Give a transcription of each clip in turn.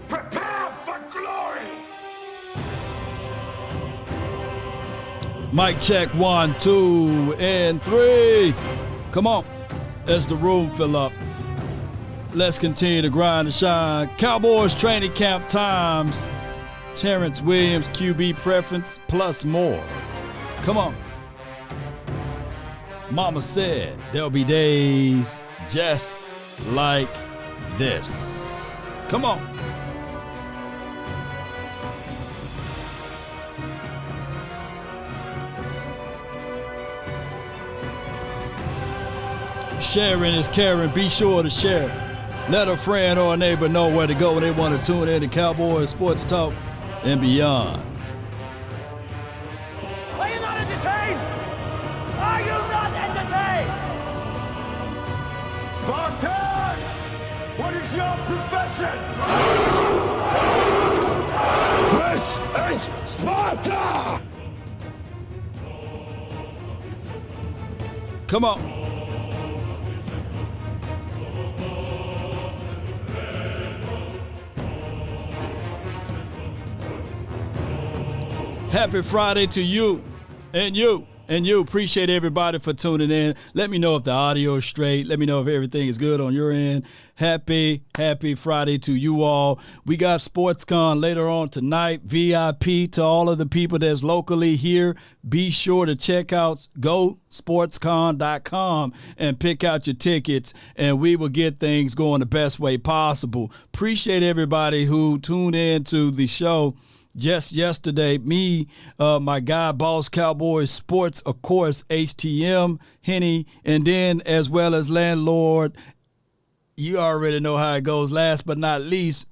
Prepare for glory! Mic check 1, 2, and 3. Come on, as the room fill up. Let's continue to grind and shine. Cowboys training camp times. Terence Williams, QB preference, plus more. Come on. Mama said there'll be days just like this. Come on. Sharing is caring. Be sure to share. Let a friend or a neighbor know where to go when they want to tune in to Cowboys Sports Talk and beyond. Are you not entertained? Are you not entertained? Spartan! What is your profession? This is Sparta! Come on. Happy Friday to you and you and you. Appreciate everybody for tuning in. Let me know if the audio is straight. Let me know if everything is good on your end. Happy Friday to you all. We got SportsCon later on tonight. VIP to all of the people that's locally here. Be sure to check out GOSportsCon.com and pick out your tickets, and we will get things going the best way possible. Appreciate everybody who tuned in to the show. Just yesterday, me, my guy, Boss Cowboys Sports, of course, HTM, Henny, and then as well as Landlord. You already know how it goes. Last but not least,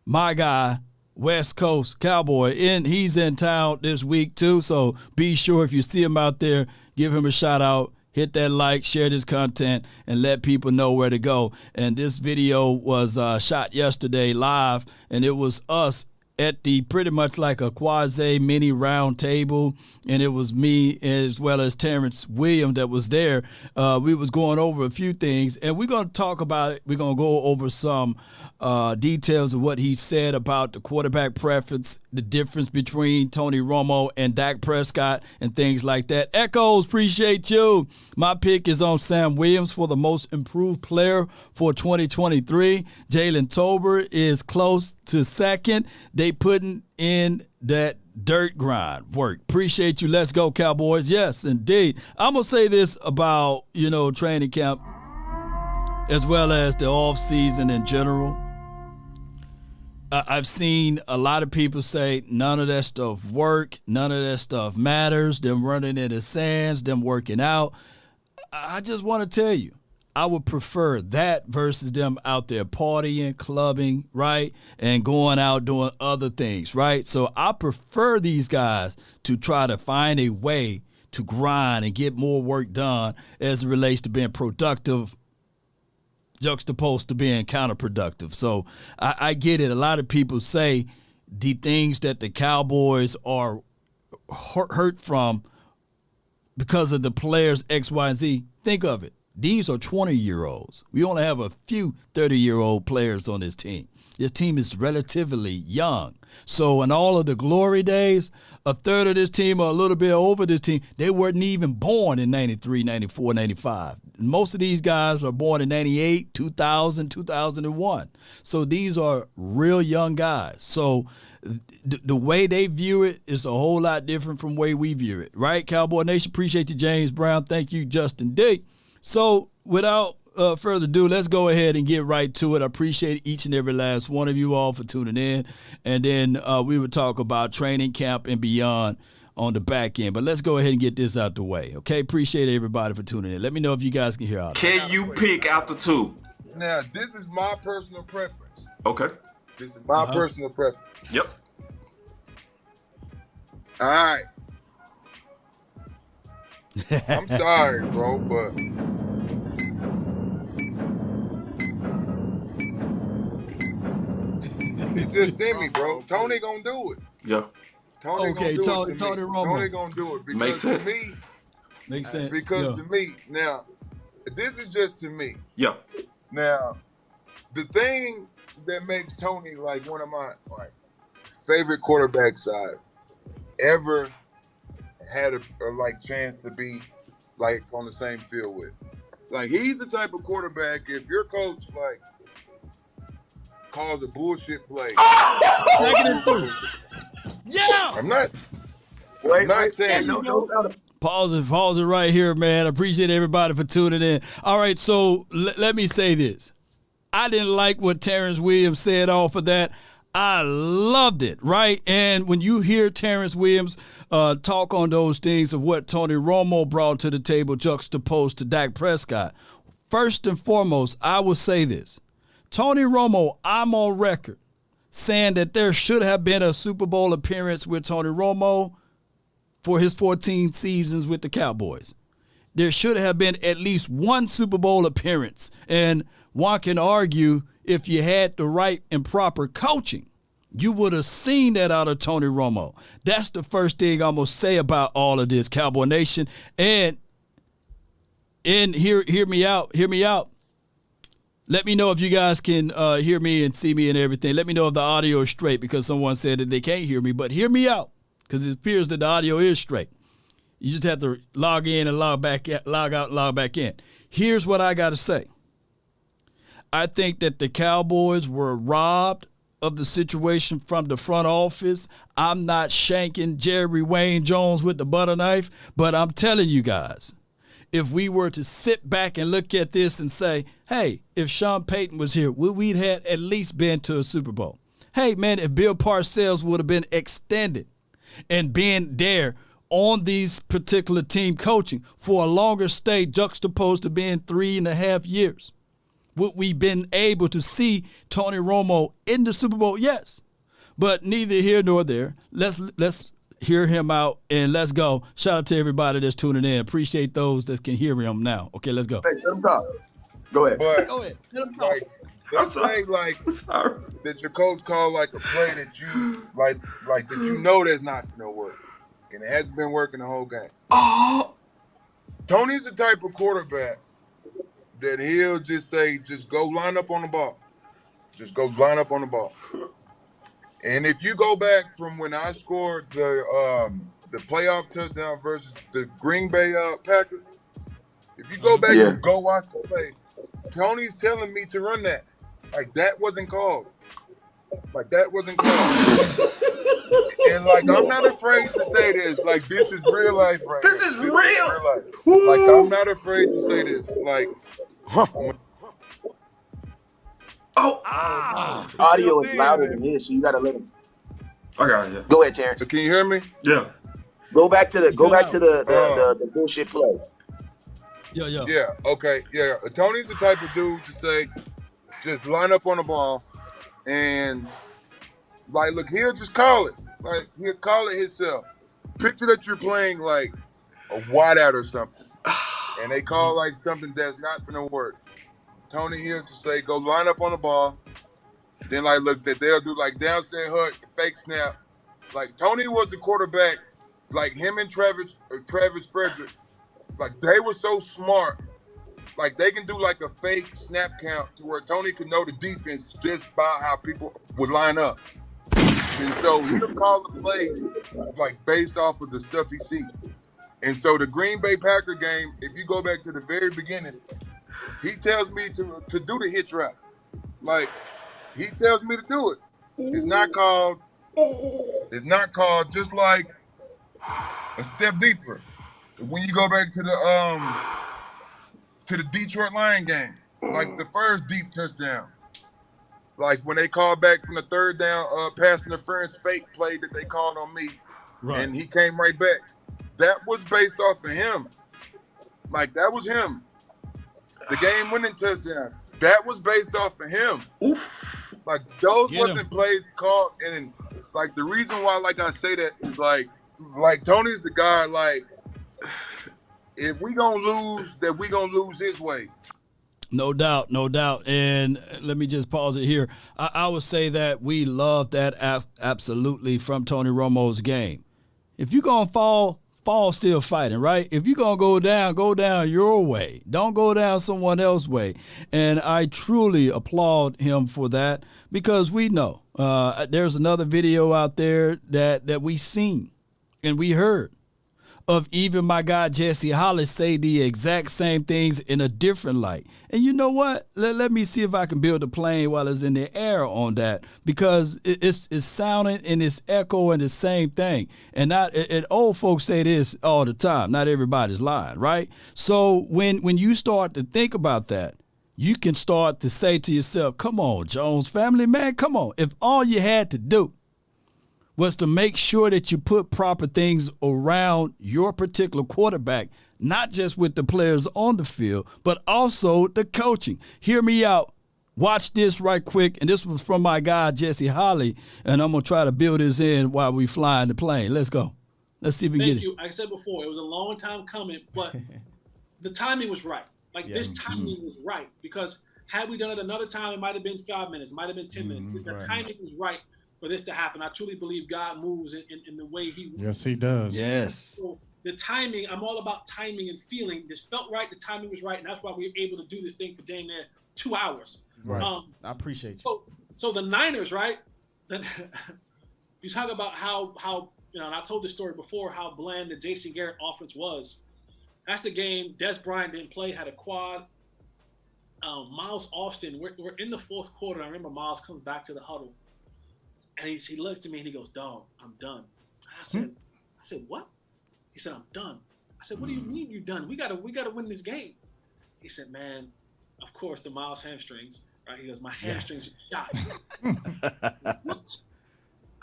my guy, West Coast Cowboy. He's in town this week, too, so be sure if you see him out there, give him a shout-out. Hit that like, share this content, and let people know where to go. And this video was shot yesterday live, and it was us at the pretty much like a quasi mini round table, and it was me as well as Terence Williams that was there. We was going over a few things, and we're going to talk about it. We're going to go over some details of what he said about the quarterback preference, the difference between Tony Romo and Dak Prescott, and things like that. Echoes, appreciate you. My pick is on Sam Williams for the most improved player for 2023. Jalen Tolbert is close to second. They putting in that dirt grind work. Appreciate you. Let's go, Cowboys. Yes, indeed. I'm going to say this about, training camp as well as the off season in general. I've seen a lot of people say none of that stuff work, none of that stuff matters, them running in the sands, them working out. I just want to tell you, I would prefer that versus them out there partying, clubbing, right, and going out doing other things, right? So I prefer these guys to try to find a way to grind and get more work done as it relates to being productive, juxtaposed to being counterproductive. So I get it. A lot of people say the things that the Cowboys are hurt from because of the players X, Y, and Z. Think of it. These are 20-year-olds. We only have a few 30-year-old players on this team. This team is relatively young. So in all of the glory days, a third of this team or a little bit over this team, they weren't even born in 93, 94, 95. Most of these guys are born in 98, 2000, 2001. So these are real young guys. So the way they view it is a whole lot different from the way we view it. Right, Cowboy Nation? Appreciate you, James Brown. Thank you, Justin D. So without further ado, let's go ahead and get right to it. I appreciate each and every last one of you all for tuning in. And then we would talk about training camp and beyond on the back end. But let's go ahead and get this out the way, okay? Appreciate everybody for tuning in. Let me know if you guys can hear out. Can you pick out the two? Now, this is my personal preference. Okay. This is my personal preference. Yep. All right. I'm sorry, bro, but it just sent me, bro. Tony gonna do it. Yeah. Tony Okay, gonna do Tony- it. Tony Romo. Tony gonna do it because Makes to sense. me, Makes sense. because Yeah. to me, now, this is just to me. Yeah. Now, the thing that makes Tony like one of my like favorite quarterbacks I've ever had a like chance to be like on the same field with. Like he's the type of quarterback if your coach like calls a bullshit play. Yeah. I'm not saying Pause it right here, man. I appreciate everybody for tuning in. All right, so let me say this. I didn't like what Terence Williams said off of that. I loved it, right? And when you hear Terence Williams talk on those things of what Tony Romo brought to the table juxtaposed to Dak Prescott, first and foremost, I will say this. Tony Romo, I'm on record saying that there should have been a Super Bowl appearance with Tony Romo for his 14 seasons with the Cowboys. There should have been at least one Super Bowl appearance. And one can argue if you had the right and proper coaching, you would have seen that out of Tony Romo. That's the first thing I'm going to say about all of this, Cowboy Nation. And hear me out. Let me know if you guys can hear me and see me and everything. Let me know if the audio is straight because someone said that they can't hear me. But hear me out because it appears that the audio is straight. You just have to log in and log out, log back in. Here's what I got to say. I think that the Cowboys were robbed of the situation from the front office. I'm not shanking Jerry Wayne Jones with the butter knife, but I'm telling you guys, if we were to sit back and look at this and say, hey, if Sean Payton was here, we'd have at least been to a Super Bowl. Hey, man, if Bill Parcells would have been extended and been there on these particular team coaching for a longer stay juxtaposed to being 3.5 years, would we been able to see Tony Romo in the Super Bowl? Yes. But neither here nor there. Let's hear him out and let's go. Shout out to everybody that's tuning in. Appreciate those that can hear him now. Okay, let's go. Hey, let him talk. Go ahead. But Go ahead. Let him talk. like let's say like that your coach called like a play that you like that you know that's not gonna work. And it hasn't been working the whole game. Oh, Tony's the type of quarterback that he'll just say, just go line up on the ball. Just go line up on the ball. And if you go back from when I scored the playoff touchdown versus the Green Bay Packers, if you go back and go watch the play, Tony's telling me to run that. Like, that wasn't called. Like, that wasn't called. And, like, I'm not afraid to say this. Like, this is real life right this here. is real. Life. Like, I'm not afraid to say this. Like, Audio is louder than his, so you gotta let him. I got it. Yeah. Go ahead, Terrence. can you hear me? Yeah. Go back to the bullshit play. Yeah, okay, yeah. Tony's the type of dude to say, just line up on the ball and, like, look, he'll just call it. Like, he'll call it himself. Picture that you're playing, like, a wideout or something, and they call, like, something that's not going to work. Tony here to say, go line up on the ball. Then, like, look, that they'll do, like, downstairs hook, fake snap. Like, Tony was the quarterback, like, him and Travis Frederick. Like, they were so smart. Like, they can do, like, a fake snap count to where Tony can know the defense just by how people would line up. And so he'll call the play, like, based off of the stuff he sees. And so the Green Bay Packer game, if you go back to the very beginning, he tells me to do the hitch route. Like, he tells me to do it. It's not called, just like a step deeper. When you go back to the Detroit Lion game, like the first deep touchdown, like when they called back from the third down pass interference fake play that they called on me, right, and he came right back. That was based off of him. Like, that was him. The game winning touchdown, that was based off of him. Oof. Like, those wasn't plays called, and like the reason why, like I say that is like Tony's the guy. Like, if we gonna lose, that we gonna lose his way. No doubt, no doubt. And let me just pause it here. I would say that we love that absolutely from Tony Romo's game. If you're gonna fall fall still fighting, right? If you're going to go down your way. Don't go down someone else's way. And I truly applaud him for that because we know there's another video out there that we seen and we heard of even my guy Jesse Hollis say the exact same things in a different light. And you know what? Let me see if I can build a plane while it's in the air on that because it's sounding and it's echoing the same thing. And old folks say this all the time. Not everybody's lying, right? So when you start to think about that, you can start to say to yourself, come on, Jones family, man, come on. If all you had to do was to make sure that you put proper things around your particular quarterback, not just with the players on the field, but also the coaching. Hear me out. Watch this right quick. And this was from my guy, Jesse Holly, and I'm going to try to build this in while we fly in the plane. Let's go. Let's see if we get it. Thank you. Like I said before, it was a long time coming, but the timing was right. This timing was right because had we done it another time, it might have been 5 minutes, might have been 10 minutes. The timing was right for this to happen. I truly believe God moves in the way he moves. Yes, he does. Yes. So the timing, I'm all about timing and feeling. This felt right. The timing was right. And that's why we were able to do this thing for dang near 2 hours. Right. I appreciate you. So the Niners, right? You talk about how and I told this story before, how bland the Jason Garrett offense was. That's the game. Des Bryant didn't play, had a quad. Miles Austin, we're in the fourth quarter. I remember Miles comes back to the huddle. And he looks at me and he goes, "Dog, I'm done." I said, "What?" He said, "I'm done." I said, "What do you mean you're done? We gotta win this game." He said, "Man, of course the Miles hamstrings." Right? He goes, "My hamstrings are shot." What?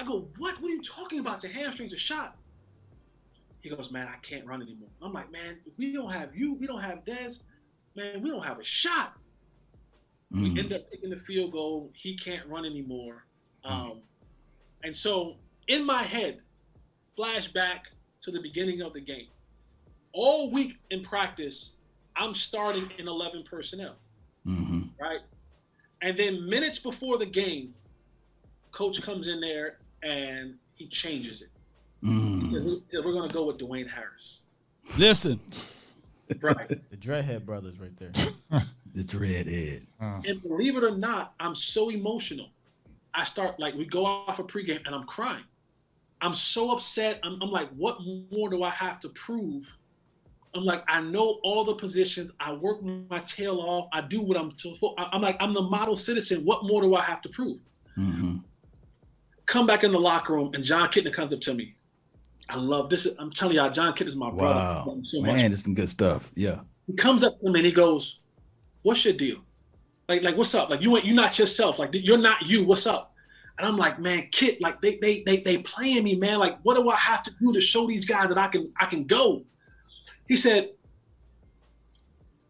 I go, "What? What are you talking about? Your hamstrings are shot?" He goes, "Man, I can't run anymore." I'm like, "Man, if we don't have you, we don't have Des, man, we don't have a shot." We end up taking the field goal. He can't run anymore. And so in my head, flashback to the beginning of the game. All week in practice, I'm starting in 11 personnel, right? And then minutes before the game, coach comes in there and he changes it. We're going to go with Dwayne Harris. Listen. Right. The Dreadhead brothers right there. The Dreadhead. And believe it or not, I'm so emotional. I start, we go off a pregame and I'm crying. I'm so upset. I'm like, what more do I have to prove? I'm like, I know all the positions. I work my tail off. I do what I'm told. I'm like, I'm the model citizen. What more do I have to prove? Come back in the locker room and John Kitna comes up to me. I love this. I'm telling y'all, John Kitna is my brother. Wow. Man, it's some good stuff. Yeah. He comes up to me and he goes, "What's your deal? Like, what's up? Like, you're not yourself. Like, you're not you. What's up?" And I'm like, "Man, Kit, like they playing me, man. Like, what do I have to do to show these guys that I can go?" He said,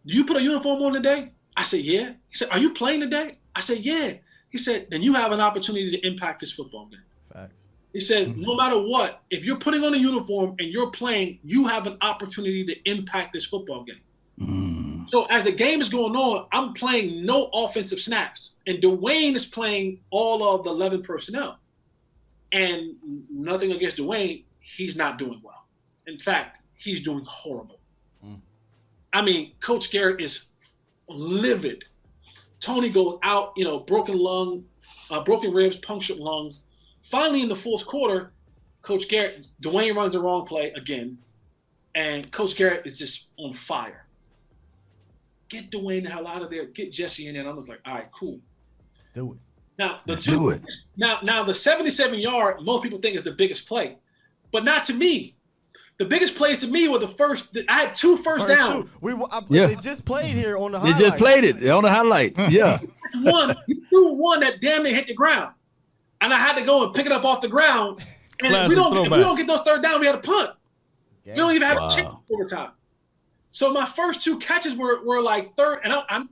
"Do you put a uniform on today?" I said, "Yeah." He said, "Are you playing today?" I said, "Yeah." He said, "Then you have an opportunity to impact this football game." Facts. He says, "No matter what, if you're putting on a uniform and you're playing, you have an opportunity to impact this football game." So as the game is going on, I'm playing no offensive snaps. And Dwayne is playing all of the 11 personnel. And nothing against Dwayne, he's not doing well. In fact, he's doing horrible. I mean, Coach Garrett is livid. Tony goes out, broken lung, broken ribs, punctured lungs. Finally, in the fourth quarter, Dwayne runs the wrong play again. And Coach Garrett is just on fire. Get Dwayne the hell out of there. Get Jesse in there. And I was like, all right, cool. Do it. Now, the 77-yard, most people think is the biggest play. But not to me. The biggest plays to me were I had two first downs. They just played here on the highlights. They just played it on the highlights. Yeah. He threw one that damn near hit the ground. And I had to go and pick it up off the ground. And if we don't get those third down, we had a punt. We don't even have a chance overtime. So my first two catches were like third, and I'm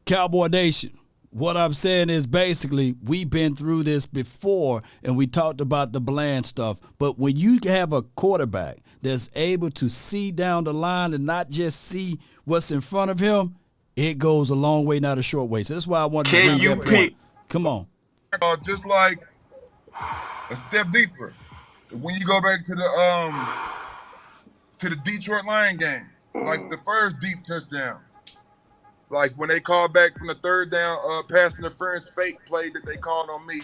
Cowboy Nation. What I'm saying is basically we've been through this before, and we talked about the bland stuff. But when you have a quarterback that's able to see down the line and not just see what's in front of him, it goes a long way, not a short way. So that's why I wanted to bring that point. Come on. Just like a step deeper. when you go back to the Detroit Lion game, like the first deep touchdown, like when they called back from the third down pass interference fake play that they called on me,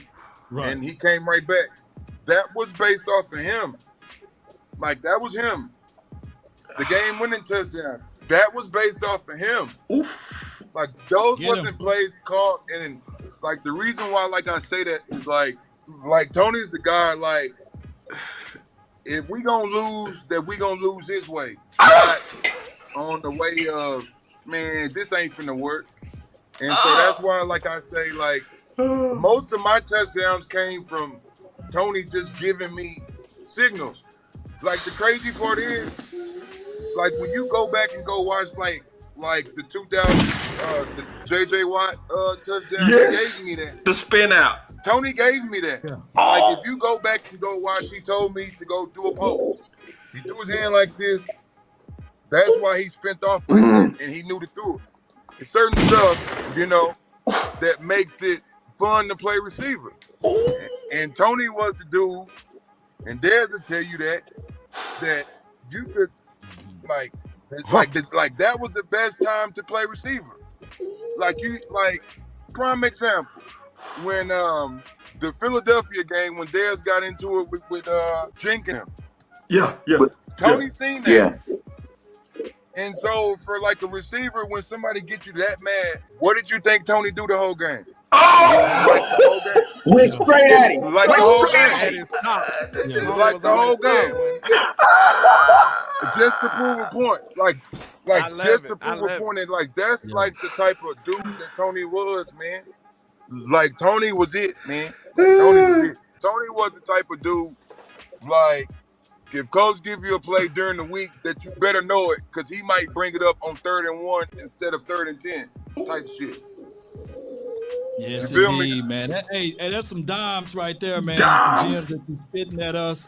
and he came right back. That was based off of him. Like, that was him. The game-winning touchdown, that was based off of him. Oof. Like, those wasn't plays called, and like the reason why, like I say that is like Tony's the guy. Like, if we gonna lose, that we gonna lose his way, not on the way of, man, this ain't finna work. And so that's why, like I say, like most of my touchdowns came from Tony just giving me signals. Like, the crazy part is, like, when you go back and go watch like the 2000 the JJ Watt touchdown, he gave me that. The spin out. Tony gave me that. Yeah. Like, if you go back and go watch, he told me to go do a post. He threw his hand like this. That's why he spent off like that, and he knew to do it. It's certain stuff, you know, that makes it fun to play receiver. And Tony was the dude, and Dez will tell you that you could, like that was the best time to play receiver. Like, prime example, when the Philadelphia game, when Dez got into it with Jenkins. Yeah. Tony seen that. Yeah. And so for like a receiver, when somebody gets you that mad, what did you think Tony do the whole game? Went straight at him. Like the whole game. Like the whole game. Just to prove a point. Like just to prove a point. And like, that's like the type of dude that Tony was, man. Like, Tony was it, man. Tony was the type of dude, like, if coach give you a play during the week, that you better know it, because he might bring it up on 3rd and 1 instead of 3rd and 10 type shit. Yes, indeed, man. Hey, that's some dimes right there, man. Gems that you spitting at us.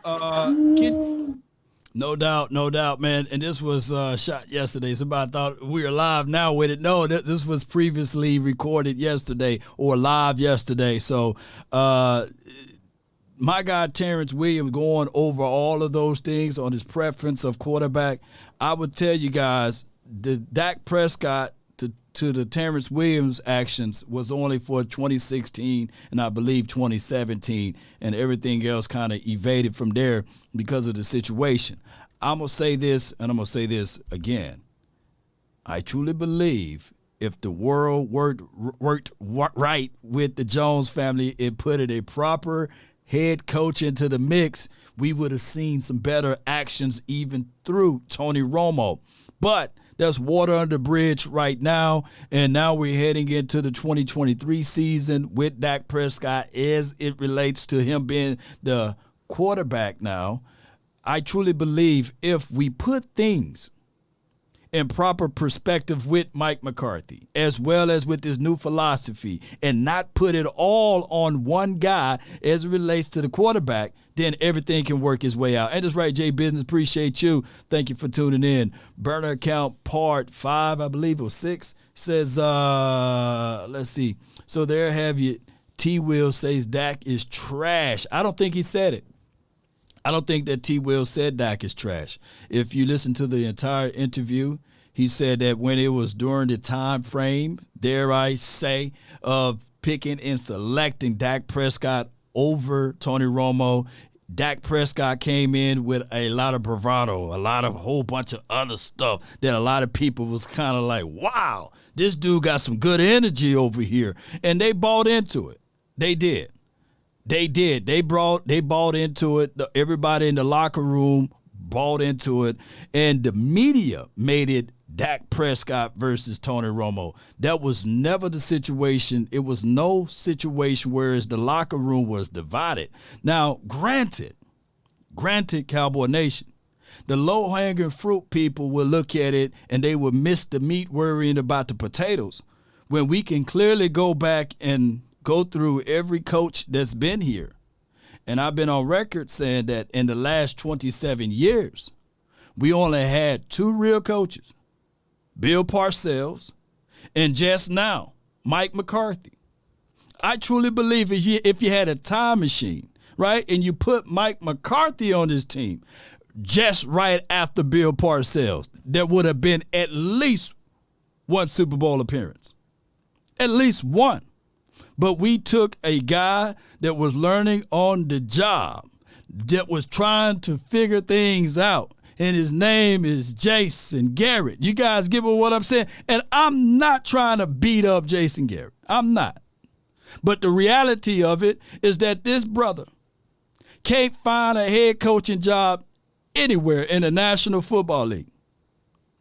No doubt, man. And this was shot yesterday. Somebody thought we were live now with it. No, this was previously recorded yesterday or live yesterday. So, my guy Terence Williams going over all of those things on his preference of quarterback. I would tell you guys, the Dak Prescott to the Terence Williams actions was only for 2016 and I believe 2017, and everything else kind of evaded from there because of the situation. I'm going to say this, and I'm going to say this again. I truly believe if the world worked right with the Jones family and put it a proper head coach into the mix, we would have seen some better actions even through Tony Romo. But there's water under the bridge right now, and now we're heading into the 2023 season with Dak Prescott as it relates to him being the quarterback now. I truly believe if we put things in proper perspective with Mike McCarthy, as well as with this new philosophy, and not put it all on one guy as it relates to the quarterback, then everything can work its way out. And that's right, Jay Business. Appreciate you. Thank you for tuning in. Burner account part 5, I believe it was 6, says, let's see. So there have you. T-Will says Dak is trash. I don't think he said it. I don't think that T-Will said Dak is trash. If you listen to the entire interview, he said that when it was during the time frame, dare I say, of picking and selecting Dak Prescott over Tony Romo, Dak Prescott came in with a lot of bravado, a whole bunch of other stuff that a lot of people was kind of like, wow, this dude got some good energy over here. And they bought into it. They did. They bought into it. Everybody in the locker room bought into it. And the media made it Dak Prescott versus Tony Romo. That was never the situation. It was no situation whereas the locker room was divided. Now, granted, Cowboy Nation, the low-hanging fruit people will look at it and they will miss the meat worrying about the potatoes when we can clearly go back and go through every coach that's been here. And I've been on record saying that in the last 27 years, we only had 2 real coaches, Bill Parcells and just now, Mike McCarthy. I truly believe if you had a time machine right? And you put Mike McCarthy on this team just right after Bill Parcells, there would have been at least one Super Bowl appearance. At least one. But we took a guy that was learning on the job, that was trying to figure things out, and his name is Jason Garrett. You guys get what I'm saying? And I'm not trying to beat up Jason Garrett. I'm not. But the reality of it is that this brother can't find a head coaching job anywhere in the National Football League.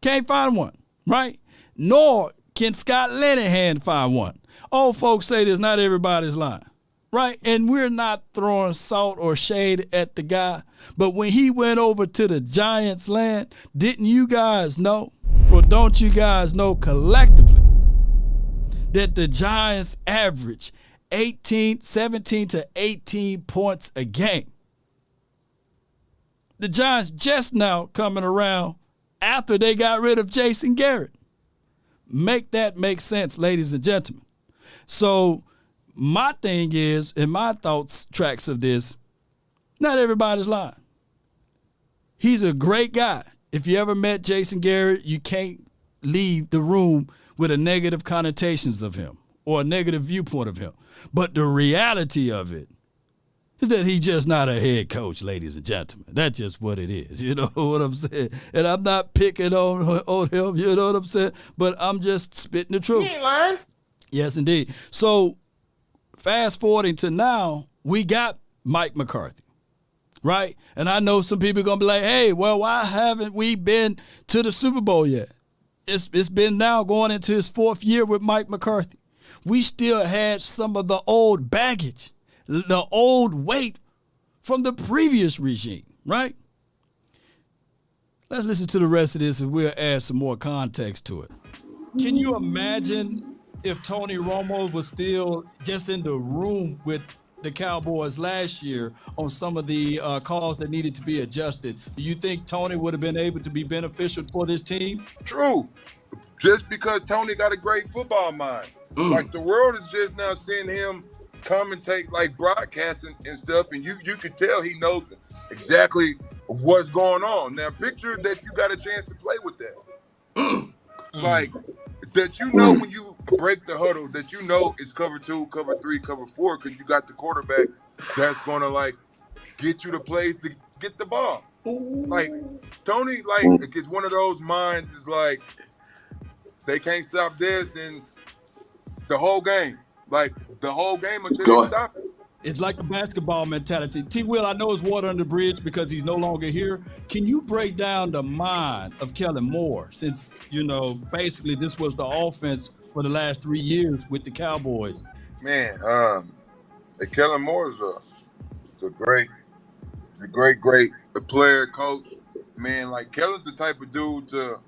Can't find one, right? Nor can Scott Linehan find one. Old folks say this, not everybody's lying, right? And we're not throwing salt or shade at the guy. But when he went over to the Giants' land, didn't you guys know, or don't you guys know collectively, that the Giants average 17 to 18 points a game? The Giants just now coming around after they got rid of Jason Garrett. Make that make sense, ladies and gentlemen. So my thing is, in my thoughts tracks of this, not everybody's lying. He's a great guy. If you ever met Jason Garrett, you can't leave the room with a negative connotations of him or a negative viewpoint of him. But the reality of it is that he's just not a head coach, ladies and gentlemen. That's just what it is. You know what I'm saying? And I'm not picking on him, you know what I'm saying? But I'm just spitting the truth. You ain't lying. Yes, indeed. So fast forwarding to now, we got Mike McCarthy, right? And I know some people are going to be like, hey, well, why haven't we been to the Super Bowl yet? It's been now going into his 4th year with Mike McCarthy. We still had some of the old baggage, the old weight from the previous regime, right? Let's listen to the rest of this and we'll add some more context to it. Can you imagine if Tony Romo was still just in the room with the Cowboys last year on some of the calls that needed to be adjusted? Do you think Tony would have been able to be beneficial for this team? True. Just because Tony got a great football mind. Like the world is just now seeing him commentate, like broadcasting and stuff, and you can tell he knows exactly what's going on. Now picture that you got a chance to play with that. Like that, you know, when you break the huddle, that you know it's cover 2, cover 3, cover 4, because you got the quarterback that's gonna like get you the plays to get the ball. Like Tony, like it's one of those minds is like they can't stop this, and the whole game, like the whole game until they stop it. It's like a basketball mentality. T. Will, I know it's water under the bridge because he's no longer here. Can you break down the mind of Kellen Moore, since, you know, basically this was the offense for the last 3 years with the Cowboys? Man, Kellen Moore is a great player, coach. Man, like Kellen's the type of dude to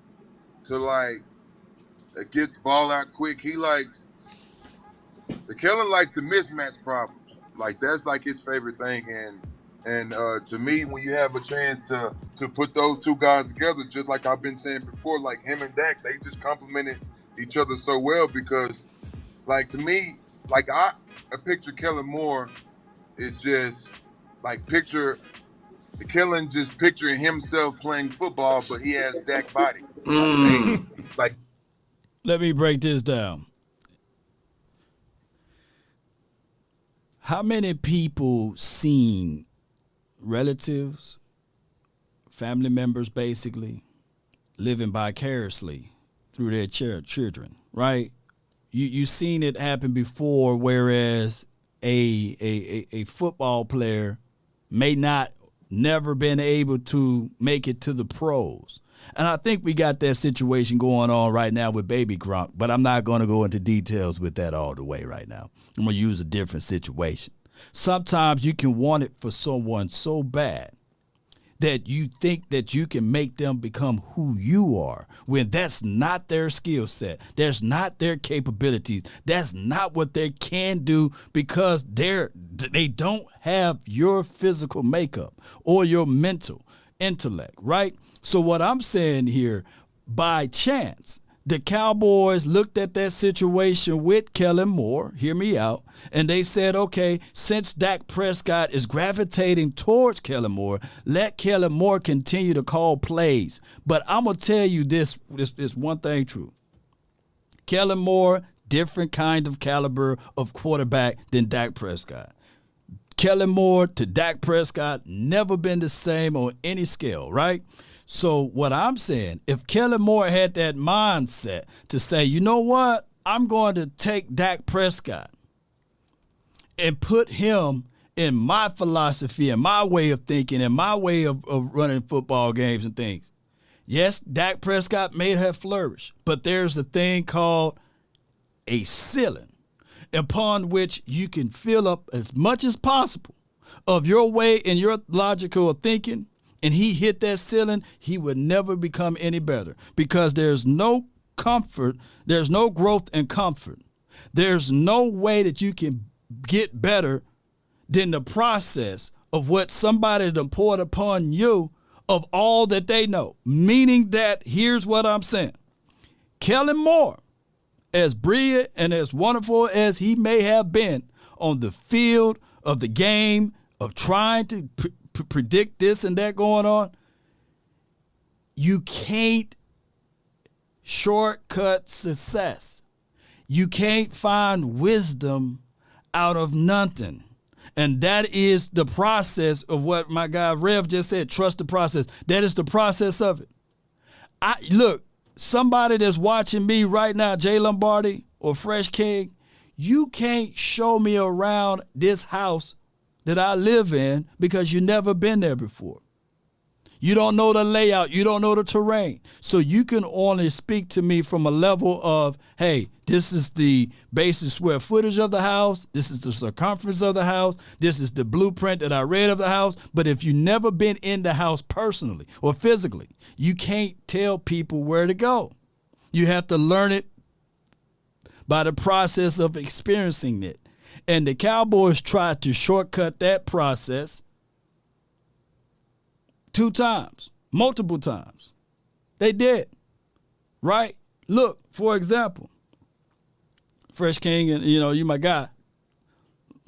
like get the ball out quick. Kellen likes the mismatch problems. Like that's like his favorite thing, and to me, when you have a chance to put those two guys together, just like I've been saying before, like him and Dak, they just complemented each other so well. Because, like to me, like I picture Kellen Moore is just like Kellen just picturing himself playing football, but he has Dak body. Like, let me break this down. How many people seen relatives, family members basically, living vicariously through their children, right? You seen it happen before, whereas a football player may never been able to make it to the pros. And I think we got that situation going on right now with Baby Gronk, but I'm not going to go into details with that all the way right now. I'm going to use a different situation. Sometimes you can want it for someone so bad that you think that you can make them become who you are, when that's not their skill set. That's not their capabilities. That's not what they can do, because they don't have your physical makeup or your mental intellect, right? So what I'm saying here, by chance, the Cowboys looked at that situation with Kellen Moore, hear me out, and they said, okay, since Dak Prescott is gravitating towards Kellen Moore, let Kellen Moore continue to call plays. But I'm going to tell you this one thing true. Kellen Moore, different kind of caliber of quarterback than Dak Prescott. Kellen Moore to Dak Prescott, never been the same on any scale, right? So what I'm saying, if Kellen Moore had that mindset to say, you know what, I'm going to take Dak Prescott and put him in my philosophy and my way of thinking and my way of running football games and things. Yes, Dak Prescott may have flourished, but there's a thing called a ceiling upon which you can fill up as much as possible of your way and your logical thinking, and he hit that ceiling, he would never become any better because there's no comfort, there's no growth and comfort. There's no way that you can get better than the process of what somebody done poured upon you of all that they know. Meaning that, here's what I'm saying. Kellen Moore, as brilliant and as wonderful as he may have been on the field of the game of trying to predict this and that going on, you can't shortcut success. You can't find wisdom out of nothing. And that is the process of what my guy Rev just said, trust the process. That is the process of it. Look, somebody that's watching me right now, Jay Lombardi or Fresh King, you can't show me around this house that I live in because you've never been there before. You don't know the layout. You don't know the terrain. So you can only speak to me from a level of, hey, this is the basic square footage of the house. This is the circumference of the house. This is the blueprint that I read of the house. But if you've never been in the house personally or physically, you can't tell people where to go. You have to learn it by the process of experiencing it. And the Cowboys tried to shortcut that process 2 times, multiple times. They did, right? Look, for example, Fresh King, and you my guy.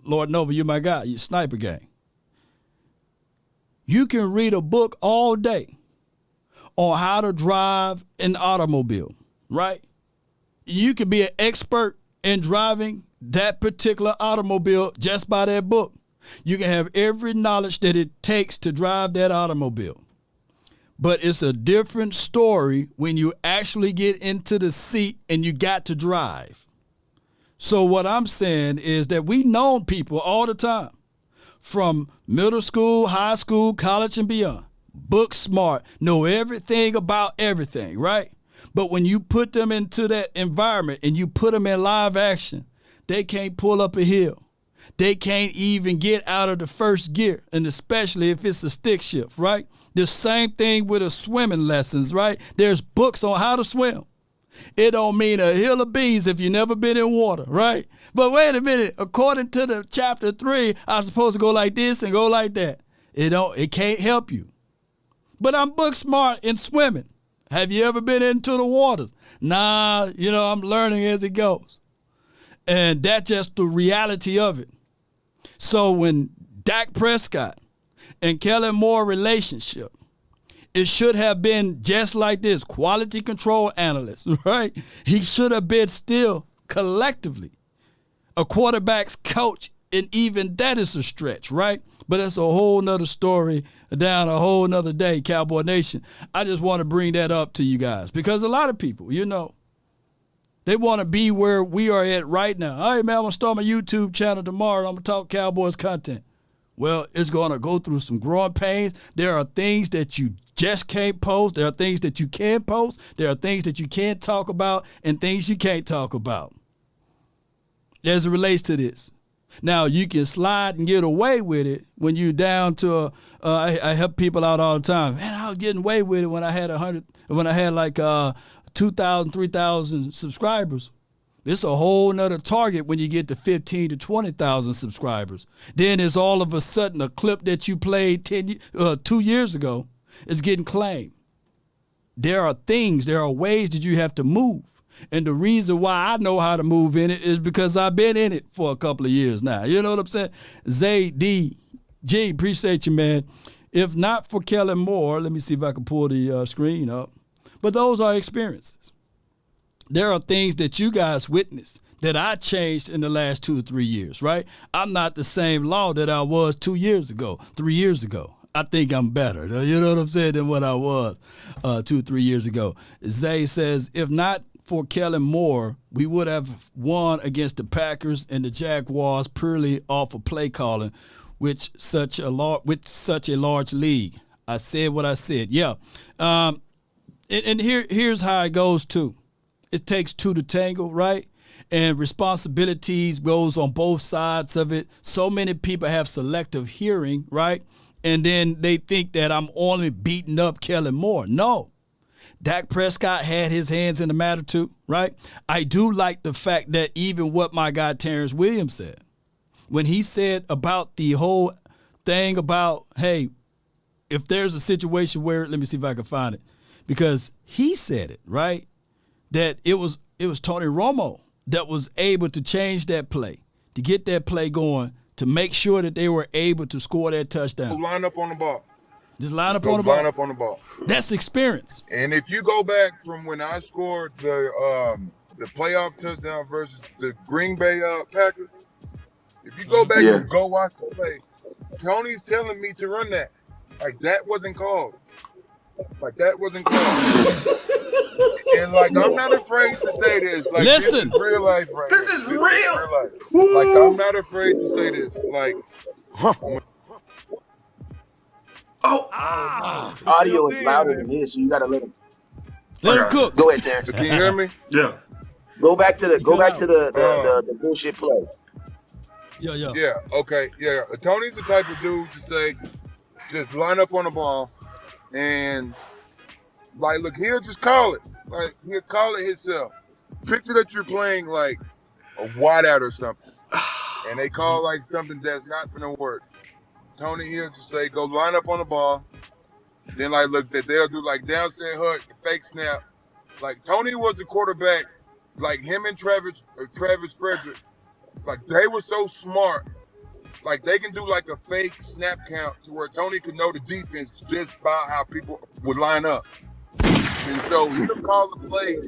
Lord Nova, you my guy. You Sniper Gang. You can read a book all day on how to drive an automobile, right? You can be an expert in driving that particular automobile just by that book. You can have every knowledge that it takes to drive that automobile. But it's a different story when you actually get into the seat and you got to drive. So what I'm saying is that we know people all the time, from middle school, high school, college, and beyond. Book smart, know everything about everything, right? But when you put them into that environment and you put them in live action, they can't pull up a hill. They can't even get out of the first gear, and especially if it's a stick shift, right? The same thing with the swimming lessons, right? There's books on how to swim. It don't mean a hill of beans if you've never been in water, right? But wait a minute, according to the chapter 3, I'm supposed to go like this and go like that. It can't help you. But I'm book smart in swimming. Have you ever been into the waters? Nah, I'm learning as it goes. And that's just the reality of it. So when Dak Prescott and Kellen Moore relationship, it should have been just like this, quality control analyst, right? He should have been still collectively a quarterback's coach, and even that is a stretch, right? But that's a whole nother story down a whole nother day, Cowboy Nation. I just want to bring that up to you guys because a lot of people, they want to be where we are at right now. All right, man, I'm going to start my YouTube channel tomorrow. I'm going to talk Cowboys content. Well, it's going to go through some growing pains. There are things that you just can't post. There are things that you can post. There are things that you can't talk about and things you can't talk about as it relates to this. Now, you can slide and get away with it when you're down to I help people out all the time. Man, I was getting away with it when I had 2,000, 3,000 subscribers. It's a whole nother target when you get to 15 to 20,000 subscribers. Then it's all of a sudden a clip that you played 2 years ago is getting claimed. there are ways that you have to move. And the reason why I know how to move in it is because I've been in it for a couple of years now. You know what I'm saying? Zay D. G, appreciate you, man. If not for Kellen Moore, let me see if I can pull the screen up. But those are experiences. There are things that you guys witnessed that I changed in the last 2 or 3 years, right? I'm not the same law that I was 2 years ago, 3 years ago. I think I'm better, you know what I'm saying, than what I was 2 or 3 years ago. Zay says, if not for Kellen Moore, we would have won against the Packers and the Jaguars purely off of play calling, with such a large league. I said what I said. Yeah. And here's how it goes, too. It takes two to tango, right? And responsibilities goes on both sides of it. So many people have selective hearing, right? And then they think that I'm only beating up Kellen Moore. No. Dak Prescott had his hands in the matter too, right? I do like the fact that even what my guy Terence Williams said, when he said about the whole thing about, hey, if there's a situation where, let me see if I can find it, because he said it, right? That it was Tony Romo that was able to change that play, to get that play going, to make sure that they were able to score that touchdown. Line up on the ball. Just line up on the ball. Line up on the ball. That's experience. And if you go back from when I scored the playoff touchdown versus the Green Bay Packers, if you go back and go watch the play, Tony's telling me to run that. Like, that wasn't called. And, like, I'm not afraid to say this. Like, listen. This is real life right This here. is real. Life. Like, I'm not afraid to say this. Like, audio is louder than this, so you gotta let him cook. Go ahead, Terrence. can you hear me? Yeah. Go back to the bullshit play. Yeah. Okay. Yeah. Tony's the type of dude to say, just line up on the ball, and like, look, he'll just call it. Like, he'll call it himself. Picture that you're playing like a wideout or something, and they call like something that's not gonna work. Tony here to say, go line up on the ball. Then, like, look, that they'll do, like, downset hook, fake snap. Like, Tony was the quarterback. Like, him and Travis Frederick, like, they were so smart. Like, they can do, like, a fake snap count to where Tony could know the defense just by how people would line up. And so he'll call the play,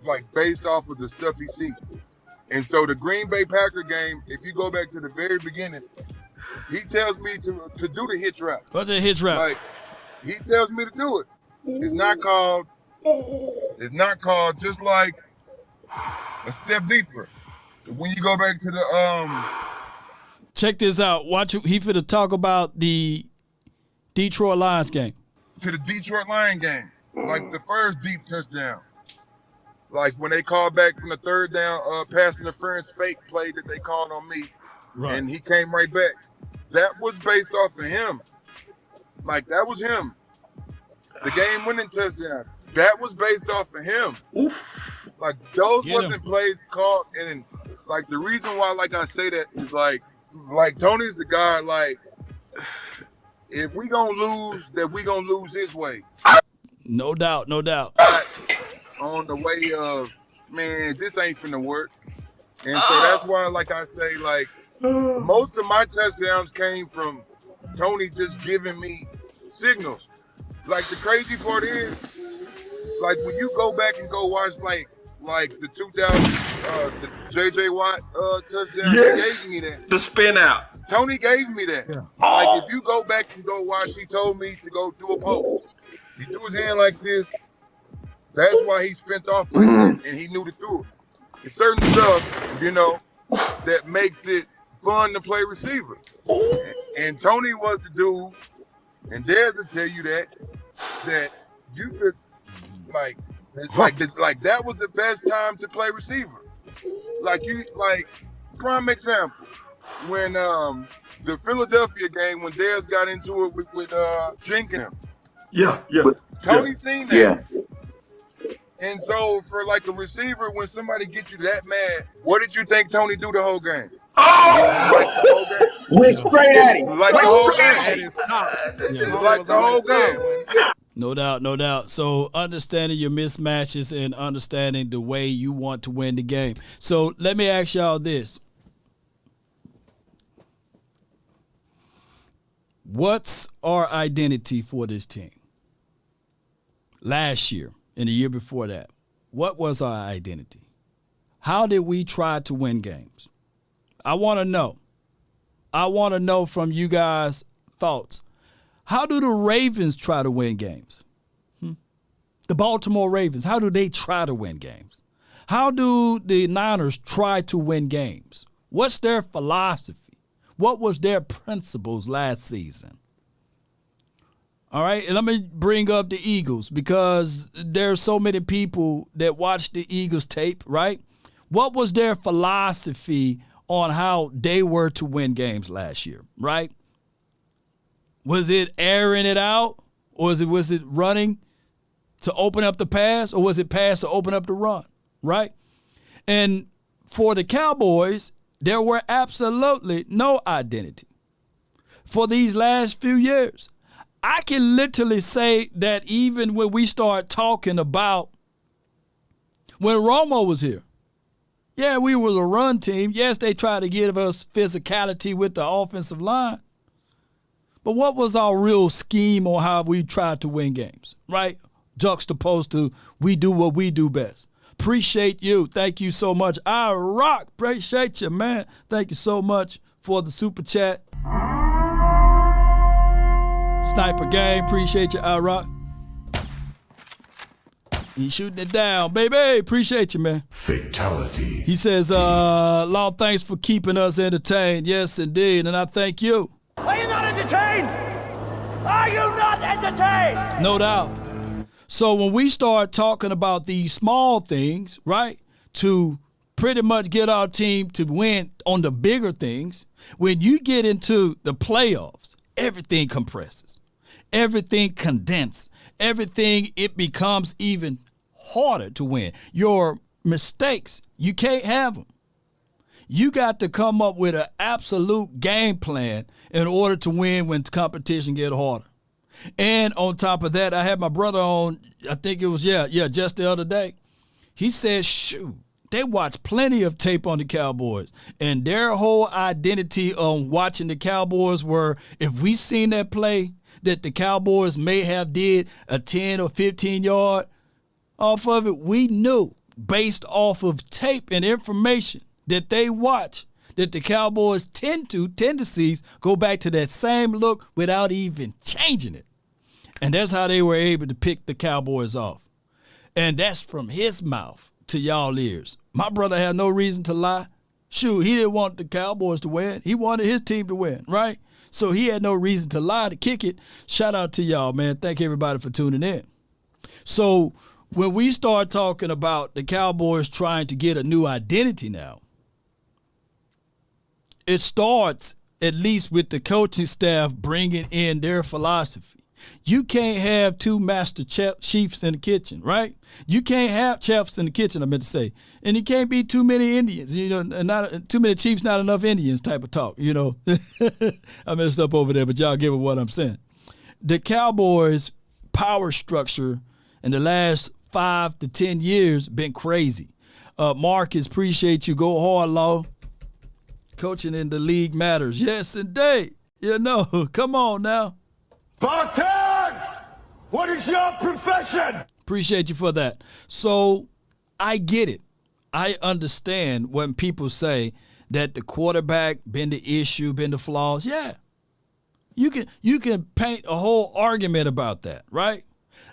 like, based off of the stuff he sees. And so the Green Bay Packer game, if you go back to the very beginning, he tells me to do the hitch route. What's the hitch route? Like, he tells me to do it. It's not called, just like a step deeper. When you go back to the check this out. Watch, he finna talk about the Detroit Lions game. To the Detroit Lions game. Like the first deep touchdown. Like when they called back from the third down pass interference fake play that they called on me. Right. And he came right back. That was based off of him. Like, that was him. The game-winning touchdown. That was based off of him. Oof. Like, those wasn't plays called. And, like, the reason why, like, I say that is, like Tony's the guy, like, if we gonna lose, that we gonna lose his way. No doubt. On the way of, man, this ain't finna work. And so that's why, like I say, like, most of my touchdowns came from Tony just giving me signals. Like, the crazy part is, like, when you go back and go watch, like the 2000, the J.J. Watt touchdown, yes, he gave me that. The spin out. Tony gave me that. Yeah. Like, if you go back and go watch, he told me to go do a post. He threw his hand like this. That's why he spent off like that, and he knew to do it. It's certain stuff, you know, that makes it fun to play receiver. And Tony was the dude, and Dez will tell you that you could, like that was the best time to play receiver. Like, prime example, when the Philadelphia game, when Dez got into it with Jenkins. Yeah. Tony seen that. Yeah. And so, for like a receiver, when somebody gets you that mad, what did you think Tony do the whole game? Went straight at him. Like the whole game. Like the whole game. No doubt, no doubt. So understanding your mismatches and understanding the way you want to win the game. So let me ask y'all this. What's our identity for this team? Last year and the year before that, what was our identity? How did we try to win games? I want to know. I want to know from you guys' thoughts. How do the Ravens try to win games? The Baltimore Ravens, how do they try to win games? How do the Niners try to win games? What's their philosophy? What was their principles last season? All right, and let me bring up the Eagles because there are so many people that watch the Eagles tape, right? What was their philosophy on how they were to win games last year, right? Was it airing it out, or was it running to open up the pass, or was it pass to open up the run, right? And for the Cowboys, there were absolutely no identity. For these last few years, I can literally say that even when we start talking about when Romo was here, yeah, we was a run team. Yes, they tried to give us physicality with the offensive line. But what was our real scheme on how we tried to win games, right? Juxtaposed to we do what we do best. Appreciate you. Thank you so much. I rock. Appreciate you, man. Thank you so much for the super chat. Sniper Gang. Appreciate you, I rock. He's shooting it down, baby. Appreciate you, man. Fatality. He says, Law, thanks for keeping us entertained. Yes, indeed. And I thank you. Are you not entertained? Are you not entertained? No doubt. So when we start talking about these small things, right, to pretty much get our team to win on the bigger things, when you get into the playoffs, everything compresses. Everything condenses. Everything, it becomes even harder to win. Your mistakes, you can't have them. You got to come up with an absolute game plan in order to win when competition get harder. And on top of that, I had my brother on, I think it was, just the other day. He said, shoot, they watch plenty of tape on the Cowboys. And their whole identity on watching the Cowboys were, if we seen that play that the Cowboys may have did a 10 or 15 yard off of it, we knew based off of tape and information that they watch that the Cowboys tendencies go back to that same look without even changing it. And that's how they were able to pick the Cowboys off. And that's from his mouth to y'all ears. My brother had no reason to lie. Shoot, he didn't want the Cowboys to win. He wanted his team to win, right? So he had no reason to lie, to kick it. Shout out to y'all, man. Thank everybody for tuning in. So when we start talking about the Cowboys trying to get a new identity now, it starts at least with the coaching staff bringing in their philosophy. You can't have two master chiefs in the kitchen, right? You can't have chefs in the kitchen, I meant to say. And you can't be too many Indians, not too many chiefs, not enough Indians type of talk, I messed up over there, but y'all get what I'm saying. The Cowboys' power structure in the last 5 to 10 years been crazy. Marcus, appreciate you. Go hard, Law. Coaching in the league matters. Yes, indeed. Come on now. Spartans! What is your profession? Appreciate you for that. So I get it. I understand when people say that the quarterback been the issue, been the flaws. Yeah. You can paint a whole argument about that, right?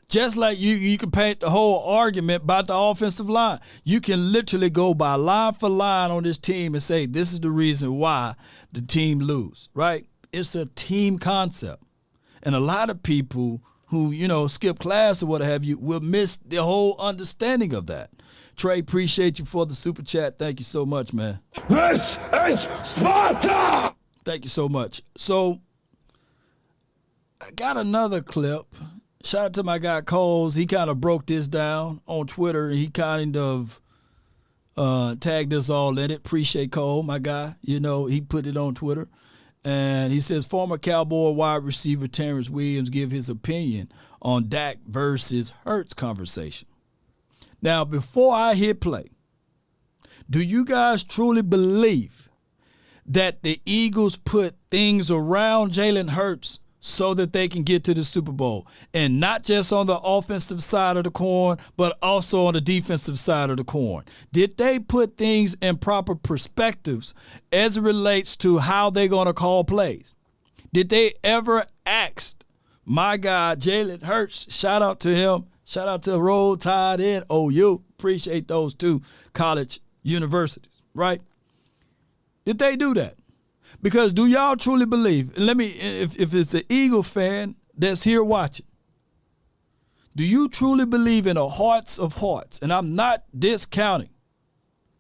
Just like you can paint the whole argument about the offensive line. You can literally go by line for line on this team and say this is the reason why the team lose, right? It's a team concept. And a lot of people who, skip class or what have you will miss the whole understanding of that. Trey, appreciate you for the super chat. Thank you so much, man. This is Sparta! Thank you so much. So I got another clip. Shout out to my guy Coles. He kind of broke this down on Twitter. He kind of tagged us all in it. Appreciate Cole, my guy. He put it on Twitter. And he says, former Cowboy wide receiver Terence Williams give his opinion on Dak versus Hurts conversation. Now, before I hit play, do you guys truly believe that the Eagles put things around Jalen Hurts so that they can get to the Super Bowl? And not just on the offensive side of the coin, but also on the defensive side of the coin. Did they put things in proper perspectives as it relates to how they're going to call plays? Did they ever ask my guy, Jalen Hurts, shout out to him, shout out to Roll Tide in OU, appreciate those two college universities, right? Did they do that? Because do y'all truly believe, and let me, if it's an Eagle fan that's here watching, do you truly believe in the hearts of hearts? And I'm not discounting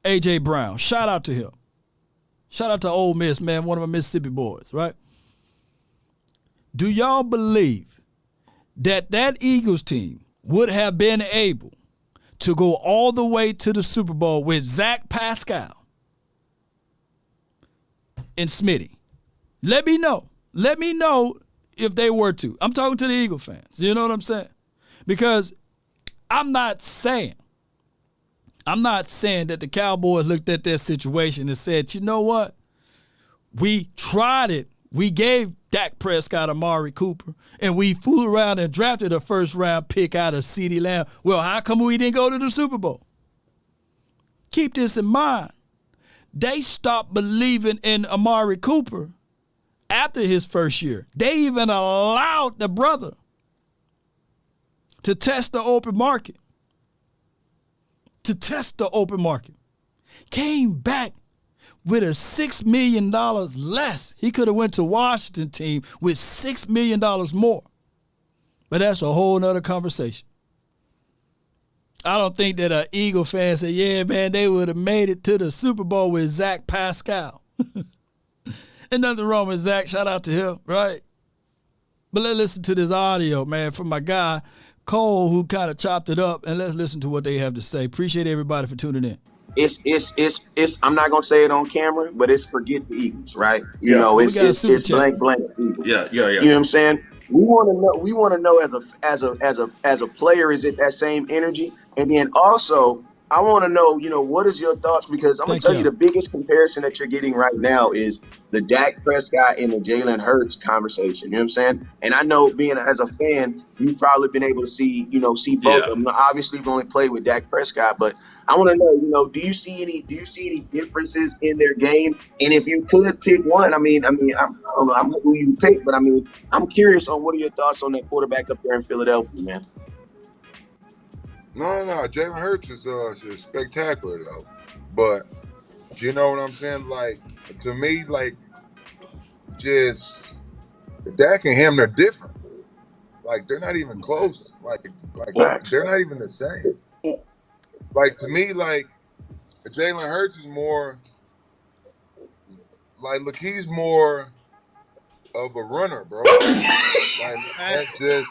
A.J. Brown. Shout out to him. Shout out to Ole Miss, man, one of my Mississippi boys, right? Do y'all believe that that Eagles team would have been able to go all the way to the Super Bowl with Zach Pascal and Smitty? Let me know. Let me know if they were to. I'm talking to the Eagle fans. You know what I'm saying? Because I'm not saying that the Cowboys looked at their situation and said, you know what? We tried it. We gave Dak Prescott Amari Cooper, and we fooled around and drafted a first-round pick out of CeeDee Lamb. Well, how come we didn't go to the Super Bowl? Keep this in mind. They stopped believing in Amari Cooper after his first year. They even allowed the brother to test the open market. Came back with a $6 million less. He could have went to Washington team with $6 million more. But that's a whole nother conversation. I don't think that an Eagle fan said, yeah, man, they would have made it to the Super Bowl with Zach Pascal. And nothing wrong with Zach. Shout out to him, right? But let's listen to this audio, man, from my guy, Cole, who kind of chopped it up, and let's listen to what they have to say. Appreciate everybody for tuning in. It's I'm not gonna say it on camera, but it's forget the Eagles, right? You know, it's blank Eagles. Yeah. You know what I'm saying? We want to know as a player, is it that same energy? And then also, I want to know, what is your thoughts? Because I'm gonna tell you the biggest comparison that you're getting right now is the Dak Prescott and the Jalen Hurts conversation. You know what I'm saying? And I know, being as a fan, you've probably been able to see both of them. Obviously, you've only played with Dak Prescott, but I want to know, do you see any differences in their game? And if you could pick one, I don't know who you pick, but I'm curious on what are your thoughts on that quarterback up there in Philadelphia, man? No. Jalen Hurts is spectacular though, but you know what I'm saying? Like, to me, like, just Dak and him, they're different. Like, they're not even close. Like they're not even the same. Like, to me, like, Jalen Hurts is more like, look, he's more of a runner, bro. Like, that's just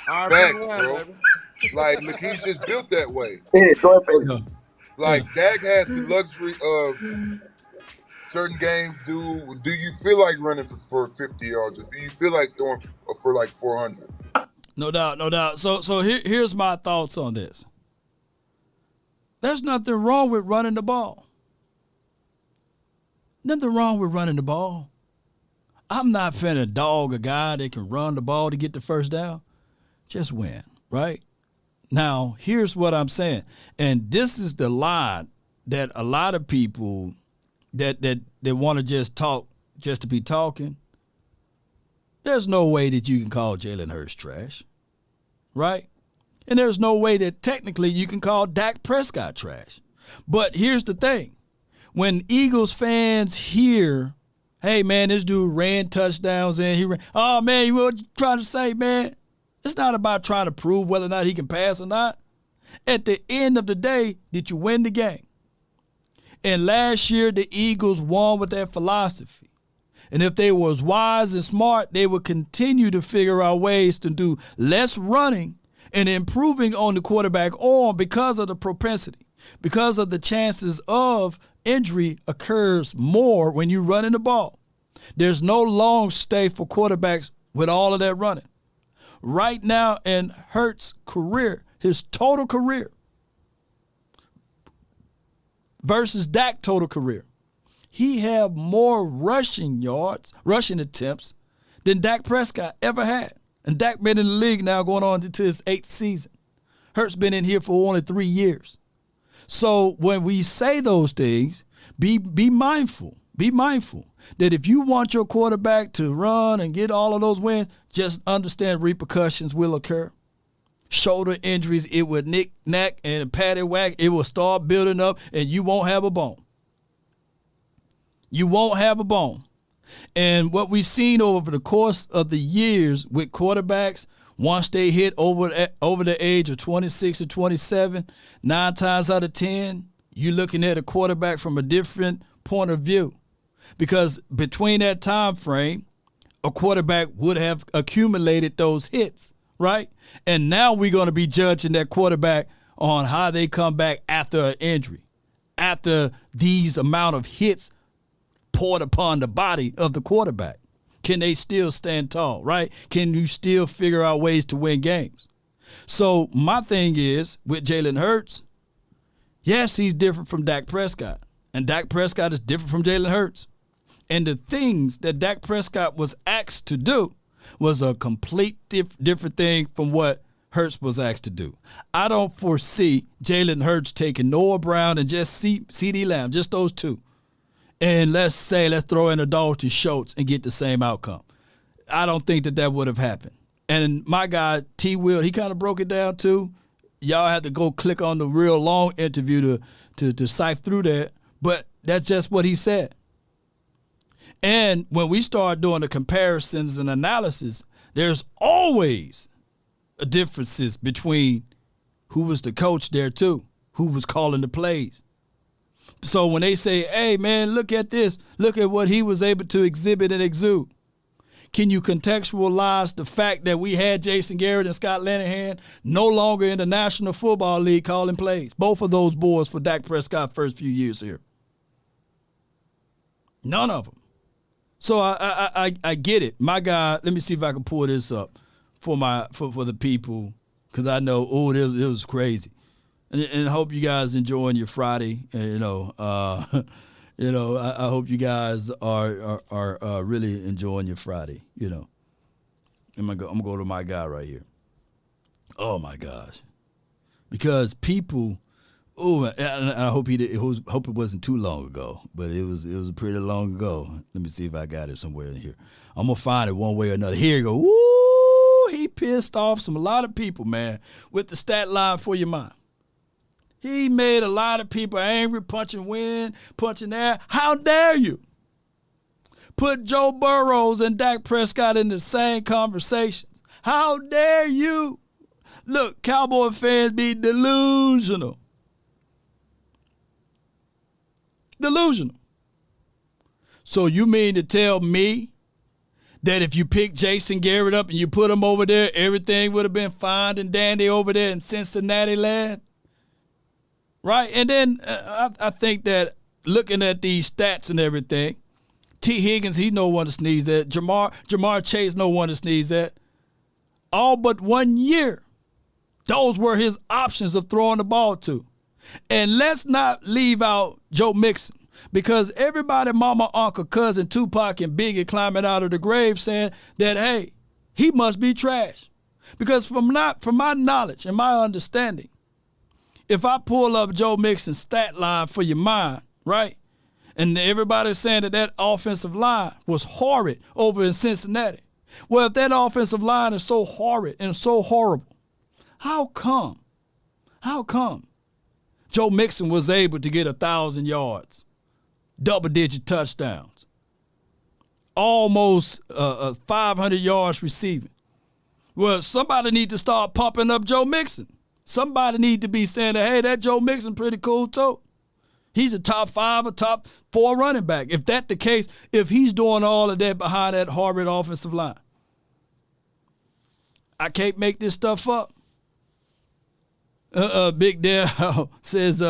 facts, bro. Like, look, he's just built that way. Like, Dak has the luxury of certain games. Do you feel like running for 50 yards? Or do you feel like throwing for like 400? No doubt. So here's my thoughts on this. There's nothing wrong with running the ball. Nothing wrong with running the ball. I'm not finna dog a guy that can run the ball to get the first down. Just win, right? Now, here's what I'm saying. And this is the line that a lot of people that want to just talk just to be talking, there's no way that you can call Jalen Hurts trash, right? And there's no way that technically you can call Dak Prescott trash. But here's the thing. When Eagles fans hear, hey, man, this dude ran touchdowns and he ran, oh, man, what you trying to say, man? It's not about trying to prove whether or not he can pass or not. At the end of the day, did you win the game? And last year, the Eagles won with that philosophy. And if they was wise and smart, they would continue to figure out ways to do less running and improving on the quarterback arm because of the propensity, because of the chances of injury occurs more when you're running the ball. There's no long stay for quarterbacks with all of that running. Right now in Hurts' career, his total career versus Dak total career, he had more rushing yards, rushing attempts than Dak Prescott ever had. And Dak been in the league now going on into his 8th season. Hurts been in here for only 3 years. So when we say those things, be mindful. Be mindful that if you want your quarterback to run and get all of those wins, just understand repercussions will occur. Shoulder injuries, it will knick-knack and paddywhack. It will start building up, and you won't have a bone. You won't have a bone. And what we've seen over the course of the years with quarterbacks, once they hit over the age of 26 or 27, 9 times out of 10, you're looking at a quarterback from a different point of view. Because between that time frame, a quarterback would have accumulated those hits, right? And now we're going to be judging that quarterback on how they come back after an injury, after these amount of hits poured upon the body of the quarterback. Can they still stand tall, right? Can you still figure out ways to win games? So my thing is, with Jalen Hurts, yes, he's different from Dak Prescott. And Dak Prescott is different from Jalen Hurts. And the things that Dak Prescott was asked to do was a complete different thing from what Hurts was asked to do. I don't foresee Jalen Hurts taking Noah Brown and just CeeDee Lamb, just those two. And let's throw in a Dalton Schultz and get the same outcome. I don't think that would have happened. And my guy, T. Will, he kind of broke it down too. Y'all have to go click on the real long interview to sift through that. But that's just what he said. And when we start doing the comparisons and analysis, there's always a differences between who was the coach there too, who was calling the plays. So when they say, hey, man, look at this. Look at what he was able to exhibit and exude. Can you contextualize the fact that we had Jason Garrett and Scott Linehan no longer in the National Football League calling plays? Both of those boys for Dak Prescott's first few years here. None of them. So I get it. My guy, let me see if I can pull this up for the people, because I know, it was crazy. And I hope you guys enjoying your Friday. I hope you guys are really enjoying your Friday. I'm gonna go to my guy right here. Oh my gosh, because people. Oh, and I hope hope it wasn't too long ago, but it was pretty long ago. Let me see if I got it somewhere in here. I'm gonna find it one way or another. Here you go. Ooh, he pissed off a lot of people, man, with the stat line for your mind. He made a lot of people angry, punching wind, punching air. How dare you put Joe Burrows and Dak Prescott in the same conversations? How dare you? Look, Cowboy fans be delusional. Delusional. So you mean to tell me that if you pick Jason Garrett up and you put him over there, everything would have been fine and dandy over there in Cincinnati land? Right? And then I think that looking at these stats and everything, T. Higgins, he no one to sneeze at. Jamar Chase, no one to sneeze at. All but 1 year, those were his options of throwing the ball to. And let's not leave out Joe Mixon, because everybody, mama, uncle, cousin, Tupac, and Biggie climbing out of the grave saying that, hey, he must be trash. Because from my knowledge and my understanding, if I pull up Joe Mixon's stat line for your mind, right, and everybody's saying that offensive line was horrid over in Cincinnati. Well, if that offensive line is so horrid and so horrible, how come Joe Mixon was able to get 1,000 yards, double-digit touchdowns, almost 500 yards receiving? Well, somebody need to start pumping up Joe Mixon. Somebody need to be saying that, hey, that Joe Mixon pretty cool too. He's a top 5 or top 4 running back. If that's the case, if he's doing all of that behind that Harvard offensive line, I can't make this stuff up. Big Dale says,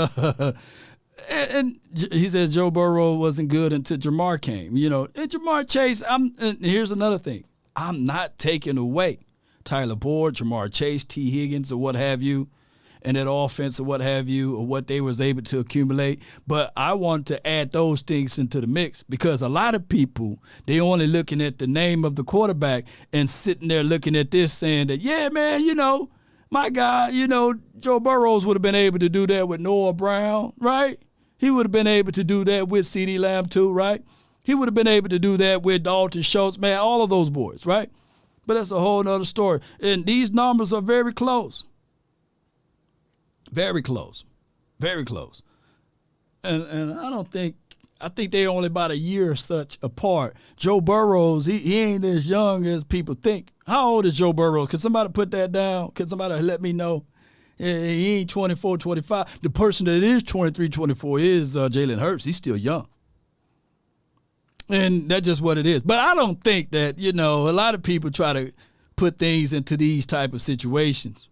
And he says Joe Burrow wasn't good until Jamar came. And Jamar Chase, and here's another thing. I'm not taking away Tyler Boyd, Jamar Chase, T. Higgins, or what have you, and that offense or what have you, or what they was able to accumulate. But I want to add those things into the mix because a lot of people, they only looking at the name of the quarterback and sitting there looking at this saying that, yeah, man, my guy, Joe Burrows would have been able to do that with Noah Brown, right? He would have been able to do that with CeeDee Lamb too, right? He would have been able to do that with Dalton Schultz, man, all of those boys, right? But that's a whole nother story. And these numbers are very close. Very close. Very close. And I think they only about a year or such apart. Joe Burrows, he ain't as young as people think. How old is Joe Burrows? Can somebody put that down? Can somebody let me know? He ain't 24, 25. The person that is 23, 24 is Jalen Hurts. He's still young. And that's just what it is. But I don't think that, a lot of people try to put things into these type of situations.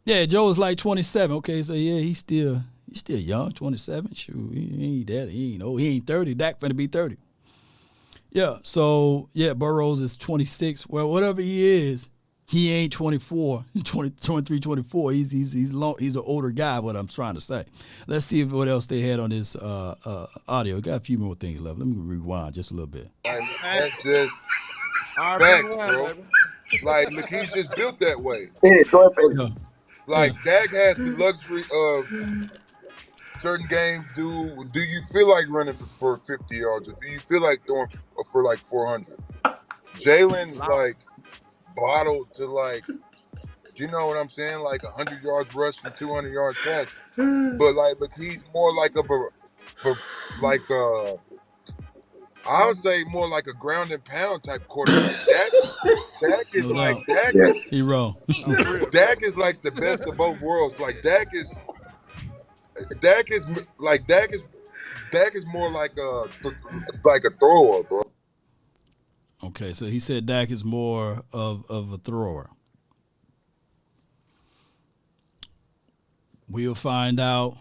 Yeah, Joe is like 27. Okay, so yeah, he's still young, 27. Shoot, he ain't that. He ain't old. He ain't 30. Dak finna be 30. Yeah, so, yeah, Burrows is 26. Well, whatever he is, he ain't 24, 23, 24. He's an older guy, what I'm trying to say. Let's see what else they had on this audio. Got a few more things left. Let me rewind just a little bit. That's just facts, bro. Like, look, he's just built that way. Like, Dak has the luxury of certain games. Do you feel like running for 50 yards? Or do you feel like throwing for like 400? Jalen's like bottled to like, you know what I'm saying? Like 100 yards rush and 200 yards pass. But like, he's more like I would say more like a ground and pound type quarterback. Dak is like he wrong. Dak is like the best of both worlds. Like Dak is more like a thrower, bro. Okay, so he said Dak is more of a thrower. We'll find out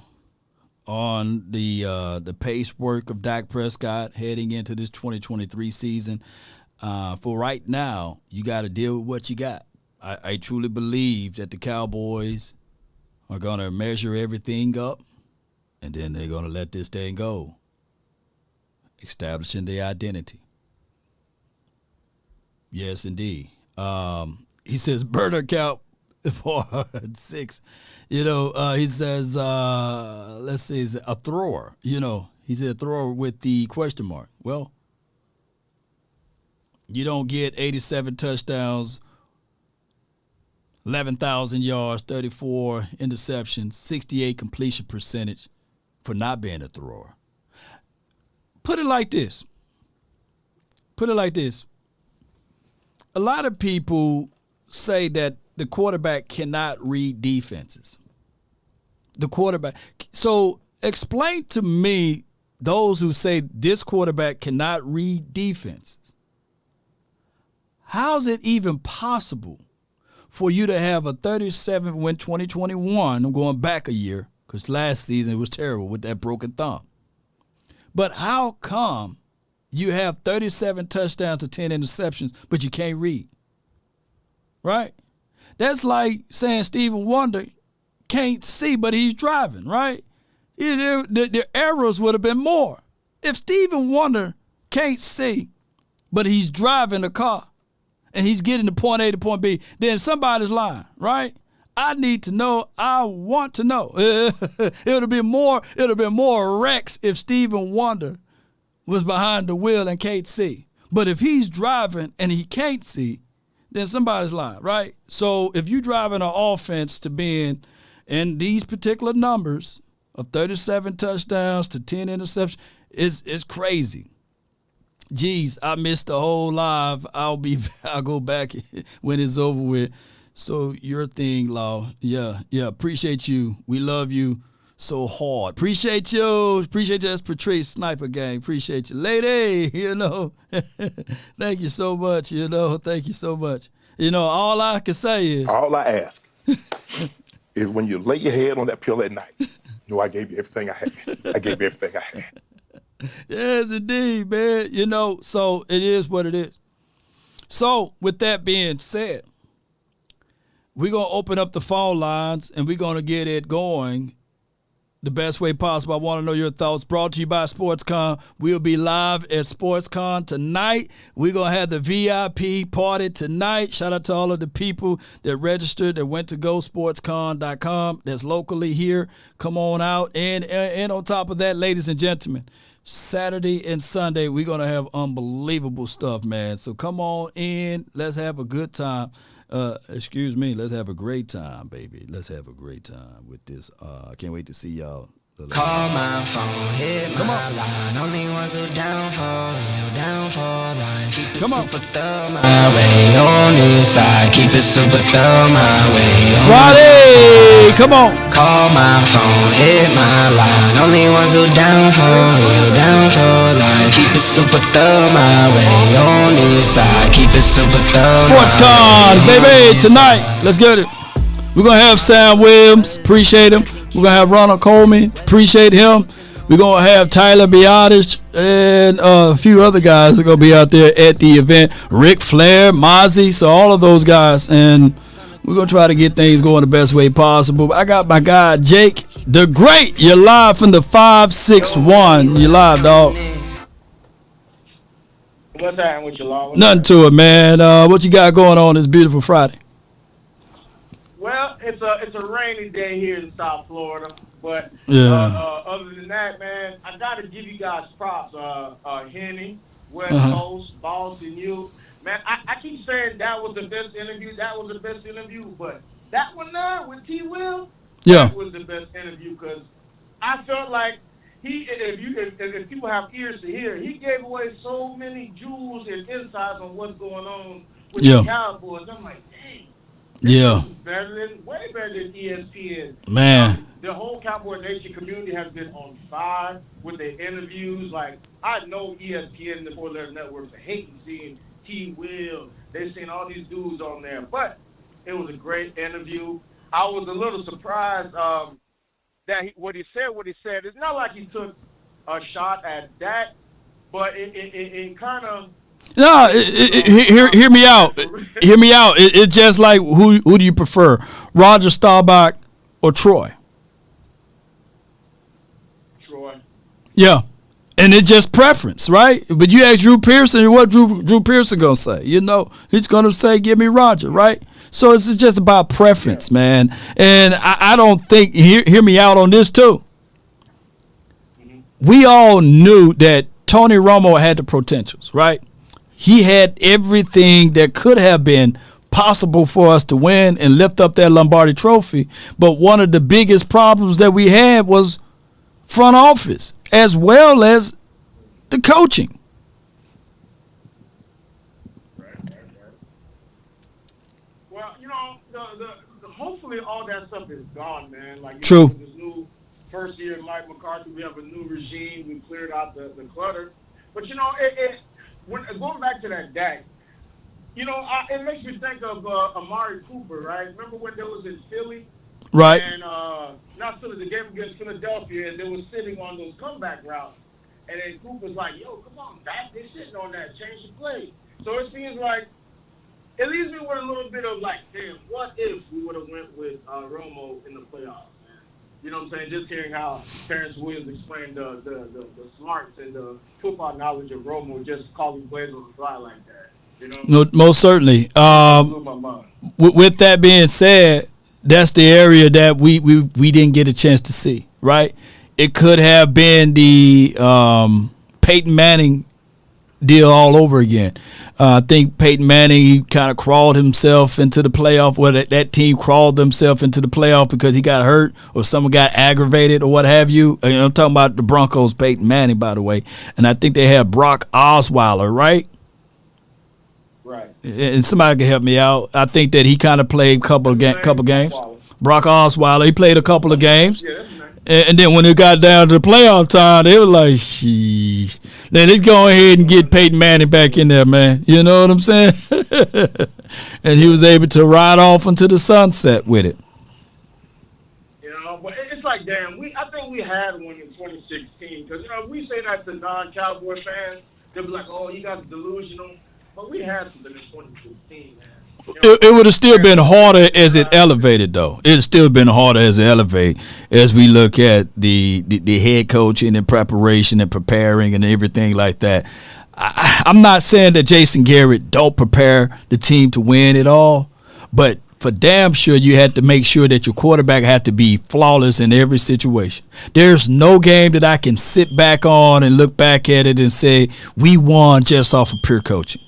on the pace work of Dak Prescott heading into this 2023 season. For right now, you got to deal with what you got. I truly believe that the Cowboys are going to measure everything up, and then they're going to let this thing go, establishing their identity. Yes, indeed. He says burner count 406. He says, let's see, is a thrower. He said a thrower with the question mark. Well, you don't get 87 touchdowns, 11,000 yards, 34 interceptions, 68 completion percentage for not being a thrower. Put it like this. A lot of people say that the quarterback cannot read defenses. So explain to me those who say this quarterback cannot read defenses. How's it even possible for you to have a 37 win 2021? I'm going back a year because last season it was terrible with that broken thumb. But how come you have 37 touchdowns to 10 interceptions, but you can't read? Right? That's like saying Stephen Wonder can't see, but he's driving, right? The errors would have been more. If Stephen Wonder can't see, but he's driving a car and he's getting to point A to point B, then somebody's lying, right? I need to know. I want to know. It would have been more wrecks if Stephen Wonder was behind the wheel and can't see. But if he's driving and he can't see, then somebody's lying, right? So if you're driving an offense to being in these particular numbers of 37 touchdowns to 10 interceptions, it's crazy. Geez, I missed the whole live. I'll go back when it's over with. So your thing, Law. Yeah, appreciate you. We love you so hard. Appreciate you. That's Patrice Sniper Gang. Appreciate you. Lady, thank you so much, thank you so much. All I can say is. All I ask is when you lay your head on that pillow at night, No, I gave you everything I had. I gave you everything I had. Yes, indeed, man. You know, so it is what it is. So with that being said, we're going to open up the phone lines and we're going to get it going the best way possible. I want to know your thoughts. Brought to you by SportsCon. We'll be live at SportsCon tonight. We're going to have the VIP party tonight. Shout out to all of the people that registered, that went to GOSPORTSCON.com. That's locally here. Come on out. And on top of that, ladies and gentlemen, Saturday and Sunday, we're going to have unbelievable stuff, man. So come on in. Let's have a good time. Excuse me. Let's have a great time, baby. Let's have a great time with this. I can't wait to see y'all. Call my phone, hit my line. Only ones who down for line. Keep it super thorough my way on this side. Keep it super thorough my way on Friday, come on. Call my phone, hit my line. Only ones who down for line. Keep it super thorough my way on this side. Keep it super thorough. SportsCon, baby, tonight. Let's get it. We're going to have Sam Williams. Appreciate him. We're going to have Ronald Coleman. Appreciate him. We're going to have Tyler Biotis and a few other guys are going to be out there at the event. Ric Flair, Mozzie, so all of those guys. And we're going to try to get things going the best way possible. I got my guy, Jake the Great. You're live from the 561. You're live, dog. What's happening with you, Law? Nothing to it, man. What you got going on this beautiful Friday? Well, it's a rainy day here in South Florida, but other than that, man, I got to give you guys props. Henny, West Coast, Boston, you. Man, I keep saying that was the best interview. But that one there with T. Will, that was the best interview because I felt like if people have ears to hear, he gave away so many jewels and insights on what's going on with the Cowboys. I'm like, dang. Way better than ESPN. Man. The whole Cowboy Nation community has been on fire with their interviews. Like, I know ESPN and the Four Letter Networks are hating seeing T. Will. They've seen all these dudes on there. But it was a great interview. I was a little surprised that what he said. It's not like he took a shot at Dak, but it kind of... No, hear me out. Hear me out. It's just like who do you prefer, Roger Staubach or Troy? Troy. Yeah, and it's just preference, right? But you ask Drew Pearson, what Drew Pearson gonna say? You know, he's gonna say, "Give me Roger," right? So it's just about preference, man. And I don't think hear me out on this too. We all knew that Tony Romo had the potentials, right? He had everything that could have been possible for us to win and lift up that Lombardi trophy. But one of the biggest problems that we had was front office as well as the coaching. Well, you know, hopefully all that stuff is gone, man. Like, True. Know, this new first year of Mike McCarthy, we have a new regime. We cleared out the clutter. But, you know, going back to that Dak, you know, it makes me think of Amari Cooper, right? Remember when they was in Philly? Right. And not Philly, the game against Philadelphia, and they were sitting on those comeback routes. And then Cooper's like, yo, come on, Dak, they're sitting on that, change the play. So it seems like, it leaves me with a little bit of like, damn, what if we would have went with Romo in the playoffs? You know what I'm saying? Just hearing how Terence Williams explained the smarts and the football knowledge of Romo, just calling plays on the fly like that. You know? No, most certainly. With that being said, that's the area that we didn't get a chance to see, right? It could have been the Peyton Manning deal all over again. I think Peyton Manning, he kind of crawled himself into the playoff, where that team crawled themselves into the playoff because he got hurt or someone got aggravated or what have you. I'm talking about the Broncos, Peyton Manning, by the way. And I think they had Brock Osweiler, right? Right. And somebody can help me out. I think that he kind of played a couple games. Brock Osweiler, he played a couple of games. Yeah, that's nice. And then when it got down to the playoff time, they were like, sheesh. Then let's go ahead and get Peyton Manning back in there, man. You know what I'm saying? And he was able to ride off into the sunset with it. You know, but it's like like, damn, I think we had one in 2016. Because, we say that to non-Cowboy fans, they'll be like, oh, you guys are delusional. But we had something in 2016, man. It would have still been harder as it elevated, though. It would still been harder as it elevated as we look at the head coaching and preparation and preparing and everything like that. I'm not saying that Jason Garrett don't prepare the team to win at all, but for damn sure you had to make sure that your quarterback had to be flawless in every situation. There's no game that I can sit back on and look back at it and say we won just off of pure coaching.